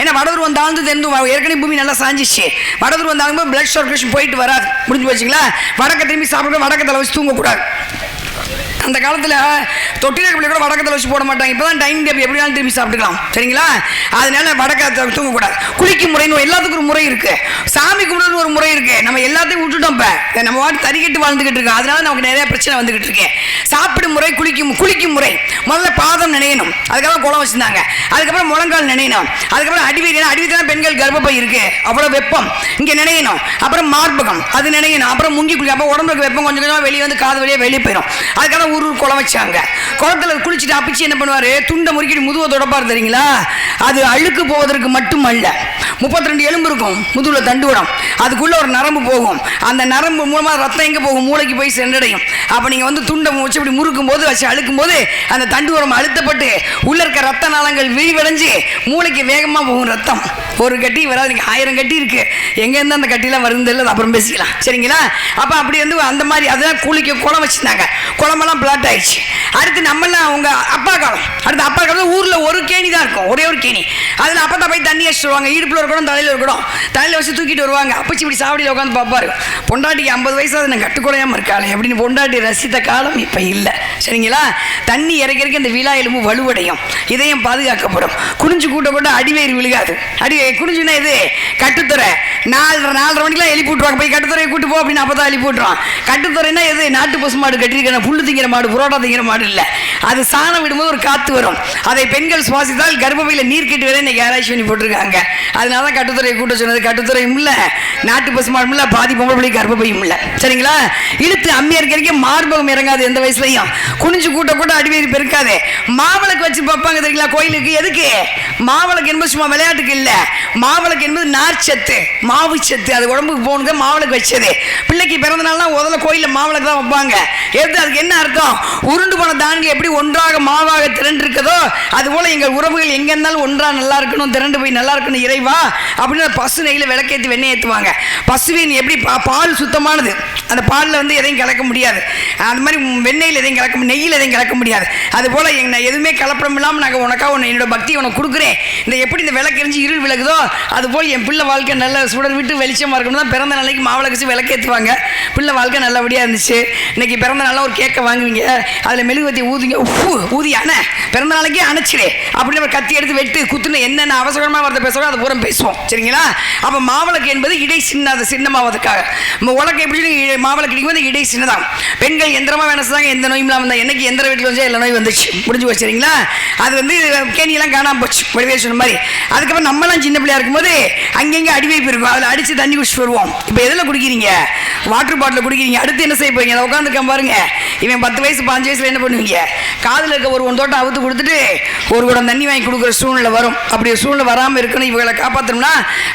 ஏன்னா வடதுருவம் வந்தாலும் தெரிந்து ஏற்கனவே பூமி நல்லா சாஞ்சிச்சு. வடதுருவம் வந்தாலும் பிளட் சர்க்குலேஷன் போயிட்டு வராது. முடிஞ்சு போச்சுங்களா? வடக்க திரும்பி சாப்பிட வடக்கத்தில் வச்சு தூங்கக்கூடாது. அந்த காலத்தில் தொட்டில கூட வடக்கத்தில் வச்சு போட மாட்டாங்க. இப்போ தான் டைனிங் டேபிள் எப்படினாலும் திரும்பி சாப்பிட்டுக்கலாம். சரிங்களா? அதனால வடக்கத்தில் தூங்கக்கூடாது. குளிக்கும் முறைன்னு எல்லாத்துக்கும் ஒரு முறை இருக்கு. சாமி கும்பிடுன்னு ஒரு முறை இருக்கு. நம்ம எல்லாத்தையும் விட்டுட்டோம். இப்போ நம்ம வாட்டி தறிக்கிட்டு வாழ்ந்துகிட்டு இருக்கோம். அதனால நமக்கு நிறைய பிரச்சனை வந்துகிட்டு இருக்கேன். சாப்பிடும் முறை, குளிக்கும் முறை. முதல்ல பாதம் நினையணும். அதுக்கப்புறம் குளம் வச்சிருந்தாங்க. அதுக்கப்புறம் முழங்கால் நினையணும். அதுக்கப்புறம் அடிவீதி பெண்கள் கர்ப்பப்பை இருக்கு, அவ்வளோ வெப்பம் இங்கே நினையணும். அப்புறம் மார்பகம் அது நினையணும். அப்புறம் முங்கி குளிக்க. அப்போ உடம்புக்கு வெப்பம் கொஞ்சம் கொஞ்சமாக வெளியே வந்து காது வழியாக வெளியே போயிடும். அதுக்காக ஊர் குளம் வச்சாங்க. குளத்துல குளிச்சுட்டு அப்பிச்சு என்ன பண்ணுவாரு, துண்டை முறுக்கிட்டு முதுவை தொடப்பாரு. தெரியுங்களா? அது அழுக்கு போவதற்கு மட்டும் அல்ல. 32 எலும்பு இருக்கும் முதுகுல, தண்டுவடம். அதுக்குள்ள ஒரு நரம்பு போகும். அந்த நரம்பு மூலமா ரத்தம் எங்க போகும்? மூளைக்கு போய் சென்றடையும். அப்ப நீங்க வந்து துண்டை வச்சு இப்படி முறுக்கும் போது, வச்சு அழுக்கும் போது அந்த தண்டுவடம் அழுத்தப்பட்டு உள்ள இருக்க ரத்த நாளங்கள் விரிவடைஞ்சு மூளைக்கு வேகமா போகும் ரத்தம். ஒரு கட்டி வராது. நீங்க 1000 கட்டி இருக்கு. எங்க இருந்து அந்த கட்டிலாம் வருது இல்லை, அப்புறம் பேசிக்கலாம். சரிங்களா? அப்ப அப்படி வந்து அந்த மாதிரி அதான் குளம் வச்சிருந்தாங்க. குளமெல்லாம் பிளாட் ஆயிடுச்சு. அடுத்து நம்மளாம் அவங்க அப்பா காலம் ஊர்ல ஒரு கேணி தான் இருக்கும், ஒரே ஒரு கேணி. அதுல அப்பா போய் தண்ணி வச்சுட்டு வருவாங்க. இடுப்புல இருக்கணும், தலையில இருக்கணும். தலையில வச்சு தூக்கிட்டு வருவாங்க. அப்பச்சி இப்படி சாவடியில் உட்காந்து பார்ப்பாரு. பொண்டாட்டிக்கு 50 வயசாவது நான் கட்டுக்குறையாம இருக்காளே அப்படின்னு பொண்டாட்டி ரசித்த காலம் இப்ப இல்லை. சரிங்களா? தண்ணி இறக்கிறதுக்கு இந்த விழா எலும்பு வலுவடையும், இதயம் பாதுகாக்கப்படும். குனிஞ்சு கூட்ட அடிவயிறு விழுகாது. குனிஞ்சுன்னா இது கட்டுத்துறை. 4:30 மணிக்கெல்லாம் எழுப்பி விட்டுருவாங்க. போய் கட்டுத்துறையை கூட்டு போ அப்படின்னு அப்பதான் எழுப்பி விட்டுருவான். கட்டுத்துறைன்னா எது? நாட்டு பசு மாடு கட்டிருக்க புல்லு திங்கிற மாடு, புரோட்டா திங்கிற மாடு இல்லை. அது சாணம் விடும்போது ஒரு காத்து வரும். அதை பெண்கள் சுவாசித்தால் கர்ப்பப்பையில் நீர் கட்டி வரை இன்னைக்கு ஆராய்ச்சி பண்ணி போட்டிருக்காங்க. அதனால தான் கட்டுத்துறையை கூட்ட சொன்னது. கட்டுத்துறையும் இல்லை, நாட்டு பசு மாடும் இல்லை, பாதி பொம்பளை பிள்ளை கர்ப்பப்பையும் இல்லை. சரிங்களா? இழுத்து அம்மியா இருக்க மார்பகம் இறங்காது எந்த வயசுலையும். குனிஞ்சு கூட்ட அடிவயிறு பெருக்காது. மாவிளக்கு வச்சு பார்ப்பாங்க. தெரியுங்களா? கோயிலுக்கு எதுக்கு மாவிளக்கு என்பது சும்மா விளையாட்டுக்கு இல்லை. மாவிளக்கு என்பது நார்ச்சத்து, மாவு சத்து. அது உடம்புக்கு போகணுங்க. மாவிளக்கு வச்சது பிள்ளைக்கு பிறந்த நாள்னா முதல்ல கோயிலில் மாவிளக்கு தான் வைப்பாங்க. அதுக்கு என்ன அர்த்தம்? உருண்டு போன தானியங்கள் எப்படி ஒன்றாக மாவாக திரண்டு இருக்குதோ அதுபோல எங்கள் உறவுகள் எங்க இருந்தாலும் ஒன்றா நல்லா இருக்கணும், திரண்டு போய் நல்லா இருக்கணும் இறைவா அப்படின்னு பசு நெய்யில் விளக்கேற்றி வெண்ணெய் ஏற்றுவாங்க. பசுவின் எப்படி பால் சுத்தமானது, அந்த பாலில் வந்து எதையும் கலக்க முடியாது. அந்த மாதிரி வெண்ணெயில் எதையும் கலக்க, நெய்யில் எதையும் கலக்க முடியாது. அதுபோல் நான் எதுவுமே கலப்படம் இல்லாமல் நாங்கள் உனக்காக என்னோட பக்தி உனக்கு கொடுக்குறேன். இந்த எப்படி இந்த விளக்கு எரிஞ்சு இருள் விளக்குதோ அதுபோல் என் பிள்ளை வாழ்க்கை நல்ல சுடர் விட்டு வெளிச்சமாக இருக்கணும் தான் பிறந்த நாளைக்கு மாவிளக்கு வச்சு விளக்கேற்றுவாங்க. பிள்ளை வாழ்க்கை நல்லபடியாக இருந்துச்சு. இன்னைக்கு பிறந்த நாளில் ஒரு கேக்கை வாங்கி பண்ணுவீங்க, அதில் மெழுகுவத்தி ஊதுங்க, ஊதி அணை பிறந்த நாளைக்கே அணைச்சிடு அப்படின்னு நம்ம கத்தி எடுத்து வெட்டு குத்துன்னு என்னென்ன அவசரமாக வரத பேசுகிறோம் அதை பூரா பேசுவோம். சரிங்களா? அப்போ மாவிளக்கு என்பது இடை சின்னமாவதுக்காக. உலகம் எப்படி மாவிளக்கு கிடைக்கும் இடை சின்னதான். பெண்கள் எந்திரமாக வேலை செய்தாங்க, எந்த நோயும் இல்லாமல் இருந்தால் என்னைக்கு எந்திர வீட்டில் வச்சா எல்லா நோயும் வந்துச்சு, முடிஞ்சு போச்சு. சரிங்களா? அது வந்து கேணியெல்லாம் காணாமல் போச்சு, வடிவே சொன்ன மாதிரி. அதுக்கப்புறம் நம்மளாம் சின்ன பிள்ளையா இருக்கும்போது அங்கங்கே அடிவைப்பு இருக்கும், அதில் அடித்து தண்ணி குடிச்சிட்டு வருவோம். இப்போ எதில் குடிக்கிறீங்க? வாட்டர் பாட்டில் குடிக்கிறீங்க. அடுத்து என்ன செய்ய போறீங்க? அதை உட்காந்துருக்கேன் பாருங்க. இவன் 10 வயசு 15 வயசுல என்ன பண்ணுவீங்க? காதில் இருக்க ஒரு தோட்டம் அவுத்து கொடுத்துட்டு ஒரு குடம் தண்ணி வாங்கி கொடுக்குற சூழ்நிலை வரும். அப்படி ஒரு சூழ்நிலை வராமல் இருக்கணும், இவங்களை காப்பாற்றணும்னா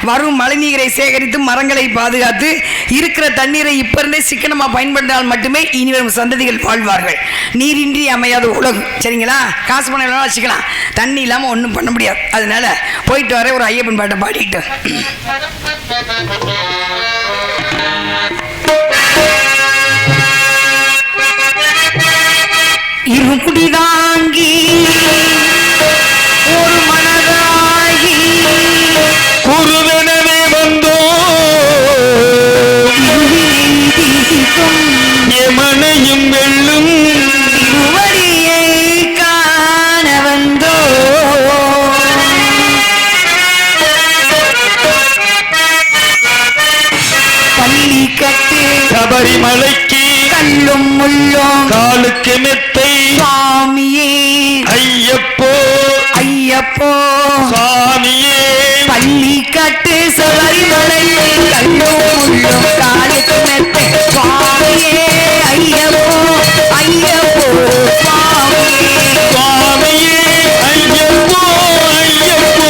வரும் மழை நீரை சேகரித்து மரங்களை பாதுகாத்து இருக்கிற தண்ணீரை இப்ப இருந்தே சிக்கனமாக பயன்படுத்தினால் மட்டுமே இனி வரும் சந்ததிகள் வாழ்வார்கள். நீரின்றி அமையாத உலகம். சரிங்களா? காசு பணம் எல்லாம் வச்சுக்கலாம், தண்ணி இல்லாமல் ஒன்றும் பண்ண முடியாது. அதனால போயிட்டு வர ஒரு ஐயப்பன் பாட்டை பாடிட்டு இருமுடி தாங்கி ஒரு மனதாகி
குருவெனவே வந்தோ எமனையும் வெல்லும்
திருவடியை காண வந்தோ பள்ளி கட்டு
சபரிமலைக்கு
கல்லும் முள்ளும்
காலுக்கு மெத்தை
சுவாமியே
ஐயப்போ
ஐயப்போ
சாமியே
பள்ளி கட்டு சபரிமலை கல்லும் முள்ளும் காலுக்கு மெத்தை சுவாமியே ஐயப்போ ஐயப்போ சுவாமியே
சுவாமியே ஐயப்போ ஐயப்போ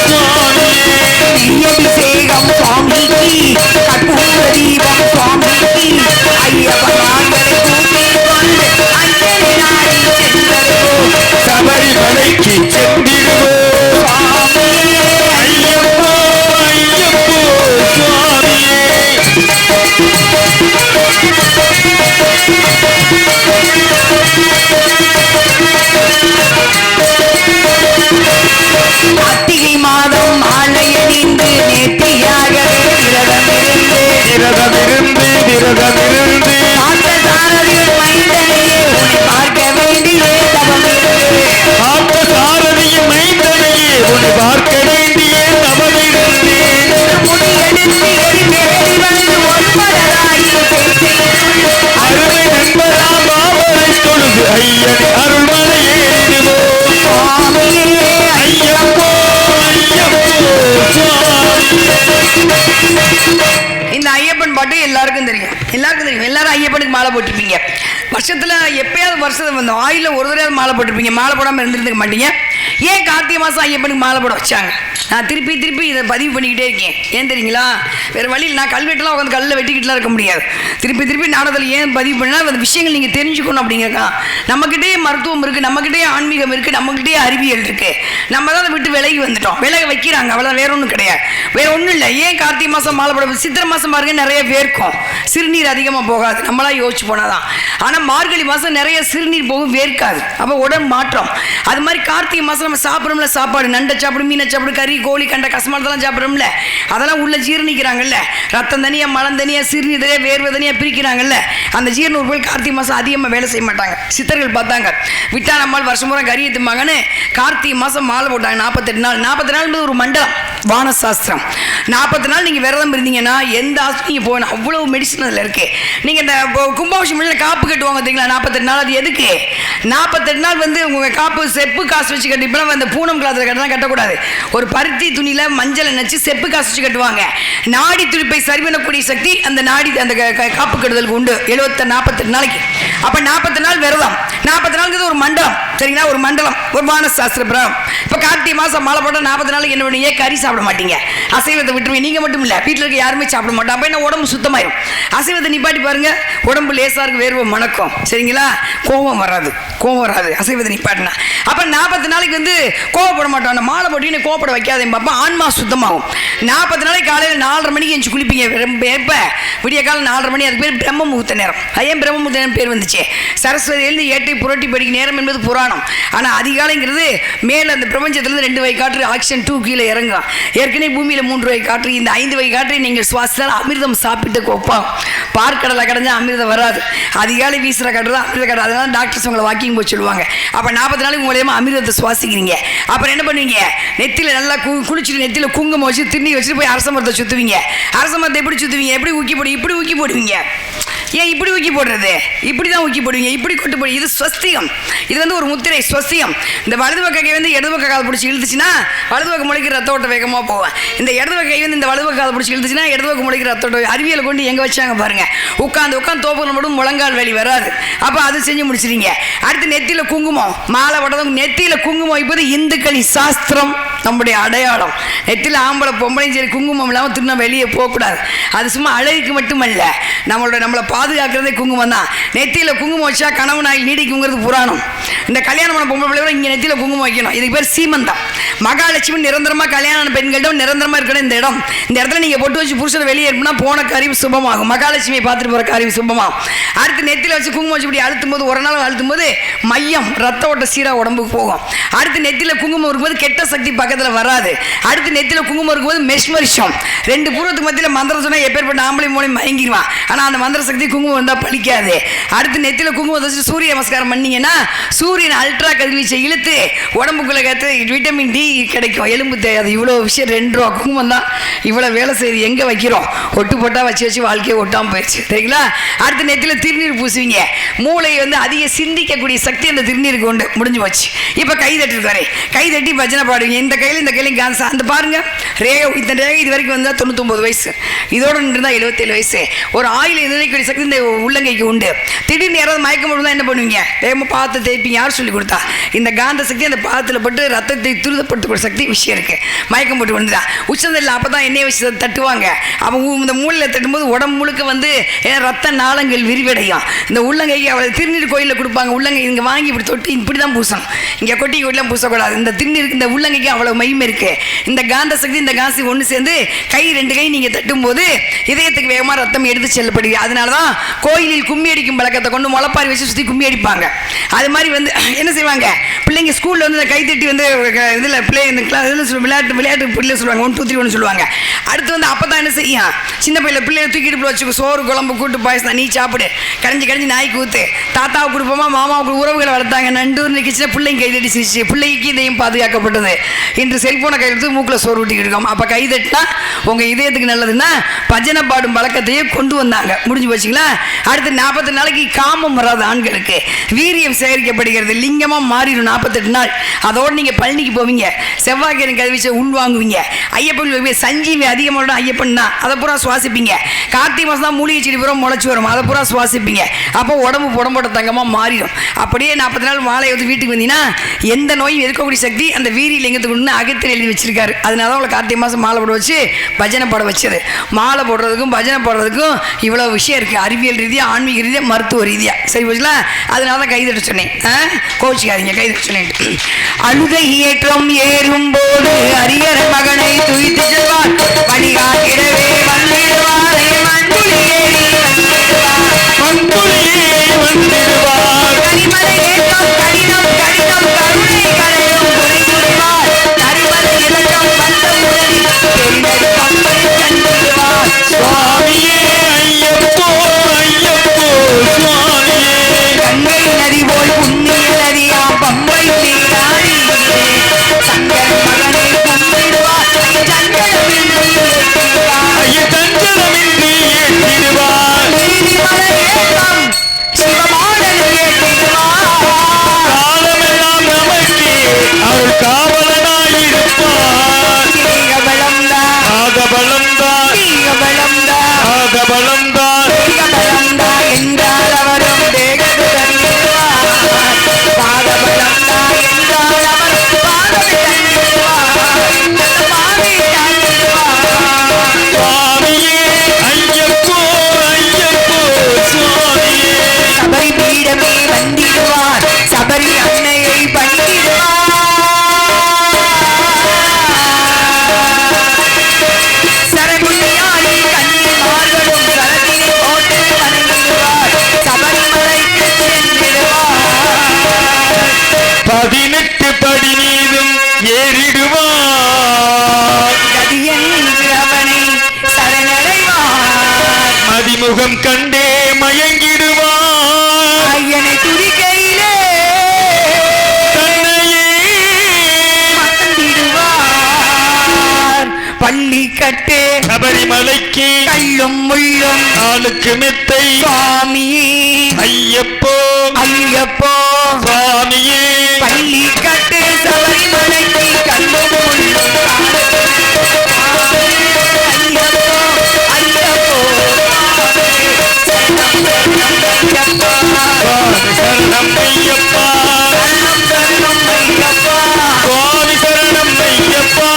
சுவாமியே
நெய்யபிஷேகம் சுவாமிக்கு கற்பூர தீபம் சுவாமிக்கு ஐயப்பனாங்களை கூட்டிக் கொண்டு அஞ்சலி நாடி சென்றோ
சபரிமலைக்கு சென்றிடுவோம்
சுவாமியே
ஐயப்போ ஐயப்போ சுவாமியே
கார்த்திகை மாதம் மாலையணிந்து நேர்த்தியாகவே
விரதமிருந்து விரதமிருந்து
பார்த்தசாரதியின் மைந்தனையே உன்னை பார்க்க வேண்டியே தவமிருந்து
பார்த்த சாரதியின் மைந்தனையே உன்னை பார்க்க வேண்டிய தவமிருந்து
முடியெடுத்து எரிமேலி வந்து ஒன்பதராகி
அருமை நண்பரா பாவரை தொழுது ஐயனை அருள்மலை ஏறிடுவோம்
சுவாமியே
ஐயப்போ ஐயப்போ சுவாமியே
இந்த ஐயப்பன் பாட்டு எல்லாருக்கும் தெரியும், எல்லாருக்கும் தெரியும். எல்லாரும் ஐயப்பனுக்கு மாலை போட்டிருப்பீங்க. வருஷத்துல எப்பயாவது வருஷத்துல வந்து ஆயில ஒரு தடவை மாலை போட்டிருப்பீங்க. மாலை போடாமல் இருந்துருக்க மாட்டீங்க. ஏன் கார்த்திகை மாதம் ஐயப்பனுக்கு மாலை போட வச்சாங்க? நான் திருப்பி திருப்பி இதை பதிவு பண்ணிக்கிட்டே இருக்கேன். ஏன் தெரியுங்களா? வேறு வழியில் நான் கல்வெட்டெல்லாம் உட்காந்து கல்லில் வெட்டிக்கிட்டுலாம் இருக்க முடியாது. திருப்பி திருப்பி நாடகத்தில் ஏன் பதிவு பண்ணால் அந்த விஷயங்கள் நீங்கள் தெரிஞ்சுக்கணும் அப்படிங்கிறக்கா. நம்மக்கிட்டே மருத்துவம் இருக்குது, நம்மக்கிட்டே ஆன்மீகம் இருக்குது, நம்மக்கிட்டே அறிவியல் இருக்குது. நம்ம தான் அதை விட்டு விலகி வந்துட்டோம். விலக வைக்கிறாங்க, அவ்வளோ வேற ஒன்றும் கிடையாது. வேற ஒன்றும் இல்லை. ஏன் கார்த்திகை மாதம் மாலை போட? சித்திரை மாதம் பாருங்க நிறைய வேர்க்கும், சிறுநீர் அதிகமாக போகாது, நம்மளா யோசிச்சு போனாதான். ஆனால் மார்கழி மாதம் நிறைய சிறுநீர் போகும், வேர்க்காது. அப்போ உடம்பு மாற்றம். அது மாதிரி கார்த்திகை மாதம் நம்ம சாப்பிட்றோம்ல, சாப்பாடு நண்டை சாப்பிடு, மீனை சாப்பிடு, கறி கோழி கண்டை கசமானதெல்லாம் சாப்பிட்றோம்ல, அதெல்லாம் உள்ள ஜீரணிக்கிறாங்கல்ல. ரத்தம் தனியாக, மலம் தனியாக, சிறுநீர் தனியாக, வேர்வை தனியாக பிரிக்கிறாங்கல்ல. அந்த ஜீரண உறுப்புகள் கார்த்திகை மாதம் அதிகமாக வேலை செய்ய மாட்டாங்க. சித்தர்கள் பார்த்தாங்க, விட்டா நம்மால் வருஷம் பூரா கறி ஏற்றுமாங்கன்னு கார்த்திகை மாதம் மாலை போட்டாங்க. 48 நாள். 40 நாள் ஒரு மண்டலம் வானசாஸ்திரம். 40 நாள் நீங்கள் விரதம் இருந்தீங்கன்னா எந்த ஆஸ்பத்திரியும் போகணும், அவ்வளோ மெடிசன் அதில் இருக்கு. நீங்கள் இந்த கும்பாபிஷேகம் காப்பு கட்டுவாங்க பார்த்தீங்களா? 48 நாள். அது எதுக்கு? 48 நாள் வந்து உங்கள் காப்பு செப்பு காசு வச்சு கட்டி, இப்போலாம் அந்த பூனம் கிளாத்தில் கட்டலாம் கட்டக்கூடாது. ஒரு பருத்தி துணியில் மஞ்சள் நினச்சி செப்பு காசு வச்சு கட்டுவாங்க. நாடி துடிப்பை சரி பண்ணக்கூடிய சக்தி அந்த நாடி அந்த காப்பு கட்டுதலுக்கு உண்டு. 48 நாளைக்கு. அப்போ 40 நாள் விரதம். 40 நாளுக்கு ஒரு மண்டலம். சரிங்களா? ஒரு மண்டலம், ஒரு வானசாஸ்திர பிரகம். இப்போ கார்த்திகை மாதம் மாலை போட்டால் 40 நாளைக்கு என்ன பண்ணுவீங்க? கறி சாப்பிட மாட்டீங்க, அசைவத்தை விட்டுருவீங்க. நீங்கள் மட்டும் இல்லை, வீட்டில் இருக்க யாருமே சாப்பிட மாட்டோம். அப்போ என்ன உடம்பு சுத்தமாயிரும். அசைவத்தை நிப்பாட்டி பாருங்க, உடம்பு லேசாக இருக்கு, வேர்வை மணக்கும். சரிங்களா? கோபம் வராது, கோபம் வராது அசைவத்தை நிப்பாட்டினா. அப்போ 40 நாளைக்கு வந்து கோவப்பட மாட்டோம். அந்த மாலை போட்டு கோவப்பட வைக்காதேன் பாப்பா, ஆன்மா சுத்தமாகும். 40 நாளைக்கு காலையில் 4:30 மணிக்கு எஞ்சி குளிப்பீங்க. எப்போ? விடிய காலம் 4:30 மணி. அதுக்கு பேர் பிரம்ம முகூர்த்த நேரம். ஏன் பிரம்ம முகூர்த்த நேரம் பேர் வந்துச்சு? சரஸ்வதி எழுந்து ஏட்டை புரட்டி படிக்கும் நேரம் என்பது புராணம். ஆனால் அதிகாலைங்கிறது மேலே அந்த பிரபஞ்சத்திலிருந்து 2 வகை காற்று ஆக்சிஜன் 2 கீழே இறங்கும். ஏற்கனவே பூமியில் 3 வகை காற்று. இந்த 5 வகை காற்றை நீங்கள் சுவாசித்தால் அமிர்தம் சாப்பிட்டு கோப்பா பார்க்கடலை கடைஞ்சா அமிர்தம் வராது. அதிகாலை வீசுகிற காற்று தான் அமிர்த காற்று. அதனால டாக்டர்ஸ் உங்களை வாக்கிங் போய் சொல்லுவாங்க. அப்போ 40 நாளைக்கு மூலியமாக அமிர்தத்தை சுவாசிக்கிறீங்க. அப்புறம் என்ன பண்ணுவீங்க? நெத்தியில் நல்லா குளிச்சுட்டு நெத்தியில் குங்குமம் வச்சு திருநீர் வச்சுட்டு போய் அரச மரத்தை சுற்றுவீங்க. அரச மரத்தை எப்படி சுற்றுவீங்க? எப்படி ஊக்கி போடு? இப்படி ஊக்கி போடுவீங்க. ஏன் இப்படி ஊக்கி போடுறது? இப்படி தான் ஊக்கி போடுவீங்க. இப்படி கொட்டு போடு. இது ஸ்வஸ்தியம். இது வந்து ஒரு முத்திரை ஸ்வஸ்தியம். இந்த வலது பக்க கை வந்து இடது பக்க கால் பிடிச்சி இழுத்துச்சுன்னா வலது பக்கம் முளைக்கிற ரத்த ஓட்ட வேகமாக போவேன். இந்த இடது பக்க கை வந்து இந்த வலது பக்க கால் பிடிச்சி இழுத்துச்சுன்னா இடது பக்கம் முளைக்கிற ரத்த ஓட்ட. அறிவியலை கொண்டு எங்கே வச்சாங்க பாருங்க. உட்காந்து தோப்புல மட்டும் முழங்கால் வலி வராது. அப்போ அது செஞ்சு முடிச்சிருங்க. அடுத்து நெத்தியில் குங்குமம் மாலை போட்டதும் நெத்தியில் குங்குமம் வைப்பது இந்துக்களின் சாஸ்திரம், நம்முடைய அடையாளம். நெத்தியில் ஆம்பளை பொம்பளையும் சரி குங்குமம் இல்லாமல் திரும்ப வெளியே போகக்கூடாது. அது சும்மா அழகுக்கு மட்டுமல்ல, நம்மளை பாதுகாக்கிறதே குங்குமம் தான். நெத்தியில் குங்குமம் வச்சா கணவன் ஆயில் நீடிக்குங்கிறது புராணம். இந்த கல்யாணம் பண்ண பொம்பளை பிள்ளைவரை இங்கே நெத்தியில் குங்குமம் வைக்கணும். இதுக்கு பேர் சீமந்தம். மகாலட்சுமி நிரந்தரமாக கல்யாணம் பெண்களிடம் நிரந்தரமாக இருக்கணும். இந்த இடம், இந்த இடத்துல நீங்கள் பொட்டு வச்சு புருஷனை வெளியே இருப்பினா போன காரியம் சுபமாகும். மகாலட்சுமியை பார்த்துட்டு போகிற காரியம் சுபமாகும். அடுத்து நெத்தியில் வச்சு குங்குமம் வச்சு இப்படி அழுத்தும் போது ஒரு நாள் அழுத்தும் போது மையம் ரத்த ஓட்ட சீராக உடம்புக்கு போகும். அடுத்து நெத்தியில் குங்குமம் இருக்கும்போது கெட்ட சக்தி பக்கத்தில் வராது. அடுத்து நெத்தியில் குங்குமம் இருக்கும்போது மெஸ்மரிஷம். 2 பூர்வத்துக்கு மத்தியில் மந்திரம் சொன்னால் எப்பேற்பட்ட ஆம்பளை மூலம் மயங்கிடுவான். ஆனால் அந்த மந்திர சக்தி குங்குமம் வந்தால் பழிக்காது. அடுத்து நெத்தியில் குங்குமம் வச்சு சூரிய நமஸ்காரம் பண்ணீங்கன்னா சூரியன் அல்ட்ரா கதிர்வீச்சை இழுத்து உடம்புக்குள்ள கற்று விட்டமின் டி கிடைக்கும். எலும்பு தேயாது. இவ்வளோ விஷயம் 2 ரூபா குங்குமம் தான் இவ்வளோ வேலை செய்யுது. எங்கே வைக்கிறோம்? ஒட்டு போட்டால் வச்சு வாழ்க்கையை ஒட்டாமல் போயிடுச்சு. சரிங்களா? அடுத்து நெத்தியில் திருநீர் பூசுவீங்க. மூளை வந்து அதிக சிந்திக்கக்கூடிய சக்தி அந்த திருநீருக்கு உண்டு. முடிஞ்சு போச்சு. இப்போ கை தட்டிருக்காரு. கை தட்டி பஜனை பாடுவீங்க. இந்த கையிலையும் காசு அந்த பாருங்க ரேகை. இந்த ரேகை இது வரைக்கும் வந்தால் 99 வயசு, இதோட இருந்தால் 77 வயசு. ஒரு ஆயில் நிர்ணயிக்கக்கூடிய சக்தி இந்த உள்ளங்கைக்கு உண்டு. திடீர்னு யாராவது மயக்கம் போடுதான் என்ன பண்ணுவீங்க? வேகமாக பார்த்து தேய்ப்பீங்க. யார் சொல்லி கொடுத்தா? இந்த காந்த சக்தி அந்த பாதத்தில் பட்டு ரத்தத்தை துரிதப்படுத்தக்கூடிய சக்தி விஷயம் இருக்கு. மயக்கம் போட்டு விழுந்துதான் உச்சந்தல்ல. அப்போ தான் எண்ணெய் வச்சு தட்டுவாங்க. அப்போ இந்த மூளையில் தட்டும்போது உடம்பு முழுக்க வந்து ரத்த நாளங்கள் விரிவடையும். இந்த உள்ளங்கைக்கு அவளை திருநீர் கோயிலில் கொடுப்பாங்க. உள்ளங்கை இங்கே வாங்கி இப்படி தொட்டி இப்படி தான் பூசணும். இங்கே கொட்டி கோயிலாம் பூசக்கூடாது. இந்த திருநீருக்கு இந்த உள்ளங்கைக்கு அவ்வளோ மகிமை இருக்கு. இந்த காந்த சக்தி இந்த காசி ஒன்று சேர்ந்து கை 2 கை நீங்கள் தட்டும்போது இதயத்துக்கு வேகமாக ரத்தம் எடுத்து செல்லப்படுது. அதனால தான் கோயிலில் கும்மி அடிக்கும் பழக்கத்தை கொண்டு முளைப்பாரி வச்சு சுற்றி கும்மி அடிப்பாங்க. அது மாதிரி வந்து என்ன செய்வாங்க? பிள்ளைங்க ஸ்கூலில் வந்து இந்த கை தட்டி வந்து இதில் பிள்ளை இந்த கிளாஸ் விளையாட்டு பிள்ளை சொல்லுவாங்க 1 2 3 1 சொல்லுவாங்க. அடுத்து வந்து அப்போ தான் என்ன செய்யும்? சின்ன பிள்ளைய தூக்கிட்டு வச்சுக்கோ. சோறு குழம்பு கூட்டு பாயசம் நீ சாப்பிடு. கரைஞ்சி நாய்க்கு ஊற்று. தாத்தாவுக்கு கொடுப்போமா மாமாவுக்கு உறவுகளை வளர்த்தாங்க. நண்டூர் நிற்கிச்சுன்னா பிள்ளைங்க கை தட்டி சிரிச்சு பிள்ளைக்கு இதையும் பாதுகாக்கப்பட்டது. இன்று செல்போனை கையில் எடுத்து மூக்கில் சோறு ஊட்டிக்கிட்டு இருக்கோம். அப்போ கை தட்டினா உங்கள் இதயத்துக்கு நல்லதுன்னா பஜனை பாடும் பழக்கத்தையே கொண்டு வந்தாங்க. முடிஞ்சு போச்சுங்களா? அடுத்து 40 நாளைக்கு காமம் வராது. ஆண்களுக்கு வீரியம் சேகரிக்கப்படுகிறது. லிங்கமாக மாறிடும் 48 நாள். அதோடு நீங்கள் பழனிக்கு போவீங்க. செவ்வாய்க்கிழமை கதிவீச்சை உள்வாங்குவீங்க. ஐயப்பன் சஞ்சீவி அதிகமாக ஐயப்பன் தான். அதை பூரா சுவாசிப்பீங்க. கார்த்திகை மாதம் தான் மூலிகை செடி பூரா முளைச்சி வரும். அதை பூரா சுவாசிப்பீங்க. அப்போ உடம்போட தங்கமாக மாறிடும். அப்படியே 40 நாள் மாலை வந்து வீட்டுக்கு வந்தீங்கன்னா எந்த நோயும் எதிர்க்கக்கூடிய சக்தி அந்த வீரி லிங்கத்துக்கு ஒன்று அகத்தில் எழுதி வச்சிருக்காரு. அதனால தான் உங்களை கார்த்திகை மாதம் மாலை போட வச்சு பஜனை போட வச்சது. மாலை போடுறதுக்கும் பஜனை போடுறதுக்கும் இவ்வளோ விஷயம் இருக்குது. அறிவியல் ரீதியாக, ஆன்மீக ரீதியாக, மருத்துவ ரீதியாக. சரி போச்சுல? அதனால தான் கைதட்ட சொன்னேன். கோச்சிக்காதீங்க, கைதட்ட சொன்னேன். அழுதை ஏற்றம் ஏறும்போது அரியர மகனை துய்த்து செல்வார். வழிகாட்டிடவே வந்திடுவாரே மண்புலியே வந்திடுவார். கரிமலை ஏற்றம் கடினம் கடினம் கருணை கரையும் புரிந்துடுவார். கரிமலை இலக்கம் வந்த முதலில் பெருநெறி கம்பை கண்டிடுவார்.
சுவாமியே ஐயப்போ ஐயப்போ சுவாமியே.
கங்கை நதி போல் புண்ணிய நதியா பம்பை நீராடி சங்கர மகனை கும்பிடுவார். சங்கர
ஐயத்த முகம் கண்டே மயங்கிடுவார்
ஐயனை துதிக்கையிலே
தன்னையே
மறந்திடுவார் பள்ளி கட்டே
சபரிமலைக்கு
கல்லும் முள்ளும்
நாளுக்கு மெத்தை
சுவாமி
ஐயப்போ
ஐயப்போ
சுவாமியே
பள்ளி கட்டே சபரிமலைக்கு கல்லும் முள்ளும்
சரணம் ஐயப்பா சுவாமி சரணம் ஐயப்பா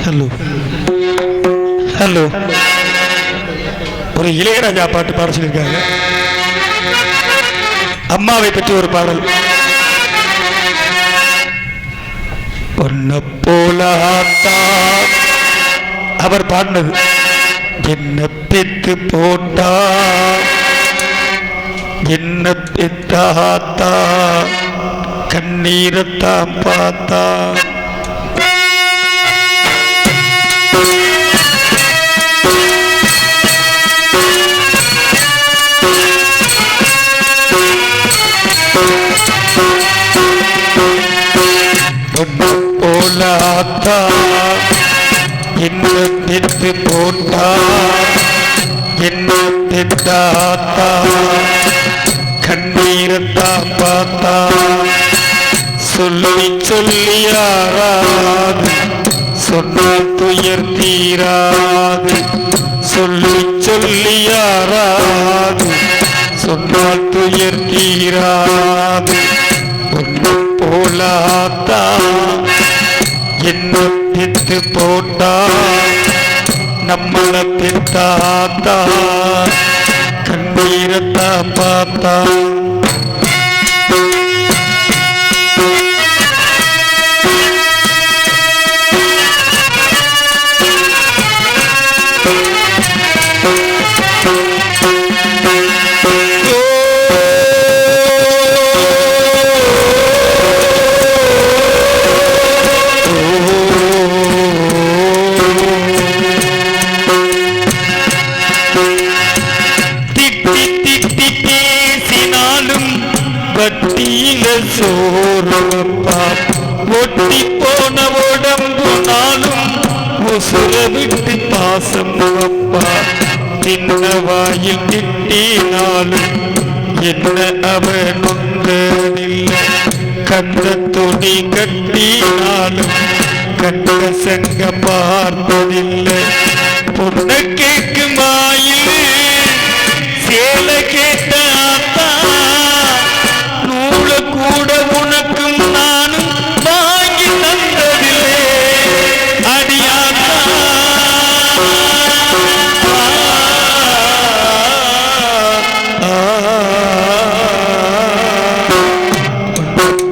ஹலோ ஹலோ ஒரு இளையராஜா பாட்டு பாட சொல்லியிருக்காங்க அம்மாவை பற்றி ஒரு பாடல் பொன்ன போல ஆத்தா அவர் பாடினது என்ன பெத்து போட்டா என்ன பெத்தாத்தா கண்ணீரத்தான் பார்த்தா போலாத்தா என்ன பெத்து போட்டா என்ன பெத்தாத்தா கண்ணீரத்தான் பார்த்தா சொல்லி சொல்லியாராது சொன்னால் துயர் தீராது சொல்லி சொல்லியாராது சொன்னால் துயர் தீராது ஒன்று போலாத்தா என்ன பெத்து போட்டா நம்மள பெத்தாத்தா கண்ணீரத்தான் பார்த்தா வட்டியில சோறுவப்பா ஒட்டி போன உடம்பு நாளும் உசுர விட்டு பாசம் வப்பா சின்ன வாயில் திட்டினாலும் என்ன அவன் ஒன்றதில்லை கந்த துணி கட்டினாலும் கண்ட சங்க பார்த்ததில்லை பொண்ண கேட்கும் வாயில் சேல கேட்ட கூட உனக்கும் நானும் வாங்கி தந்ததில்லை அடியாத்தா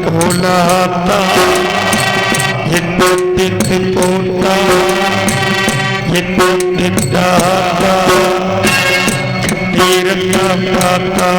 போலாத்தா என்ன திட்டு போட்டா என்ன திட்டாத்தா கண்ணீரத்தான் பார்த்தா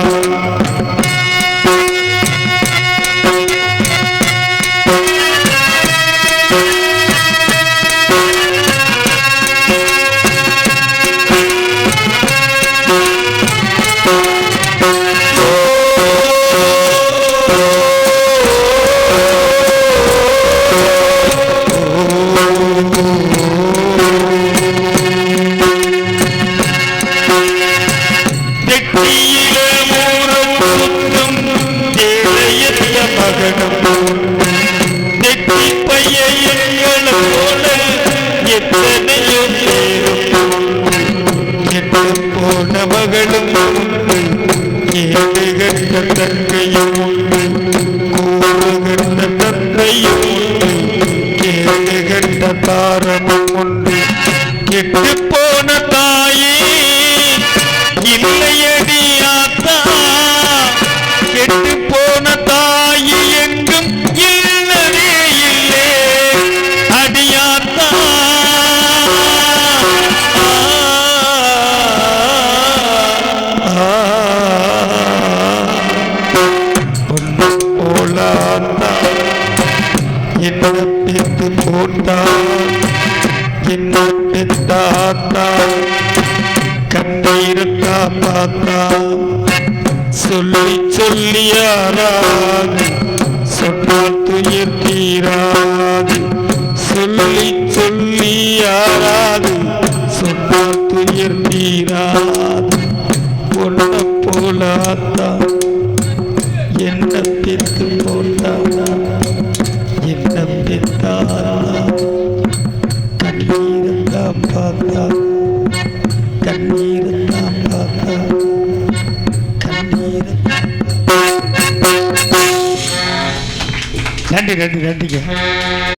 போனவர்களும் ஏழுகட்ட தற்கையும் உண்டு கூறுகின்ற தத்தையும் உண்டு ஏழுகட்ட தாரமும் உண்டு கெட்டு போன தாயே இல்லையடியாத்தா கெட்டு போன தாயே எங்கும் இல்லவே இல்லை அடியாத்தா போட்டா என்ன பெத்தாத்தா கண்ணீரத்தா பார்த்தா சொல்லி சொல்லி யாராது சொன்னால் துயர் தீராது சொல்லி சொல்லி யாராது சொன்னால் துயர் தீராது பொண்ண போலாத்தா என்ன பெத்து போட்டா என்ன பெத்தா கண்ணீரத்தான் பார்த்தா கண்ணீரத்தான் பார்த்தா கண்ணீரத்தான். நன்றி நன்றி நன்றிங்க.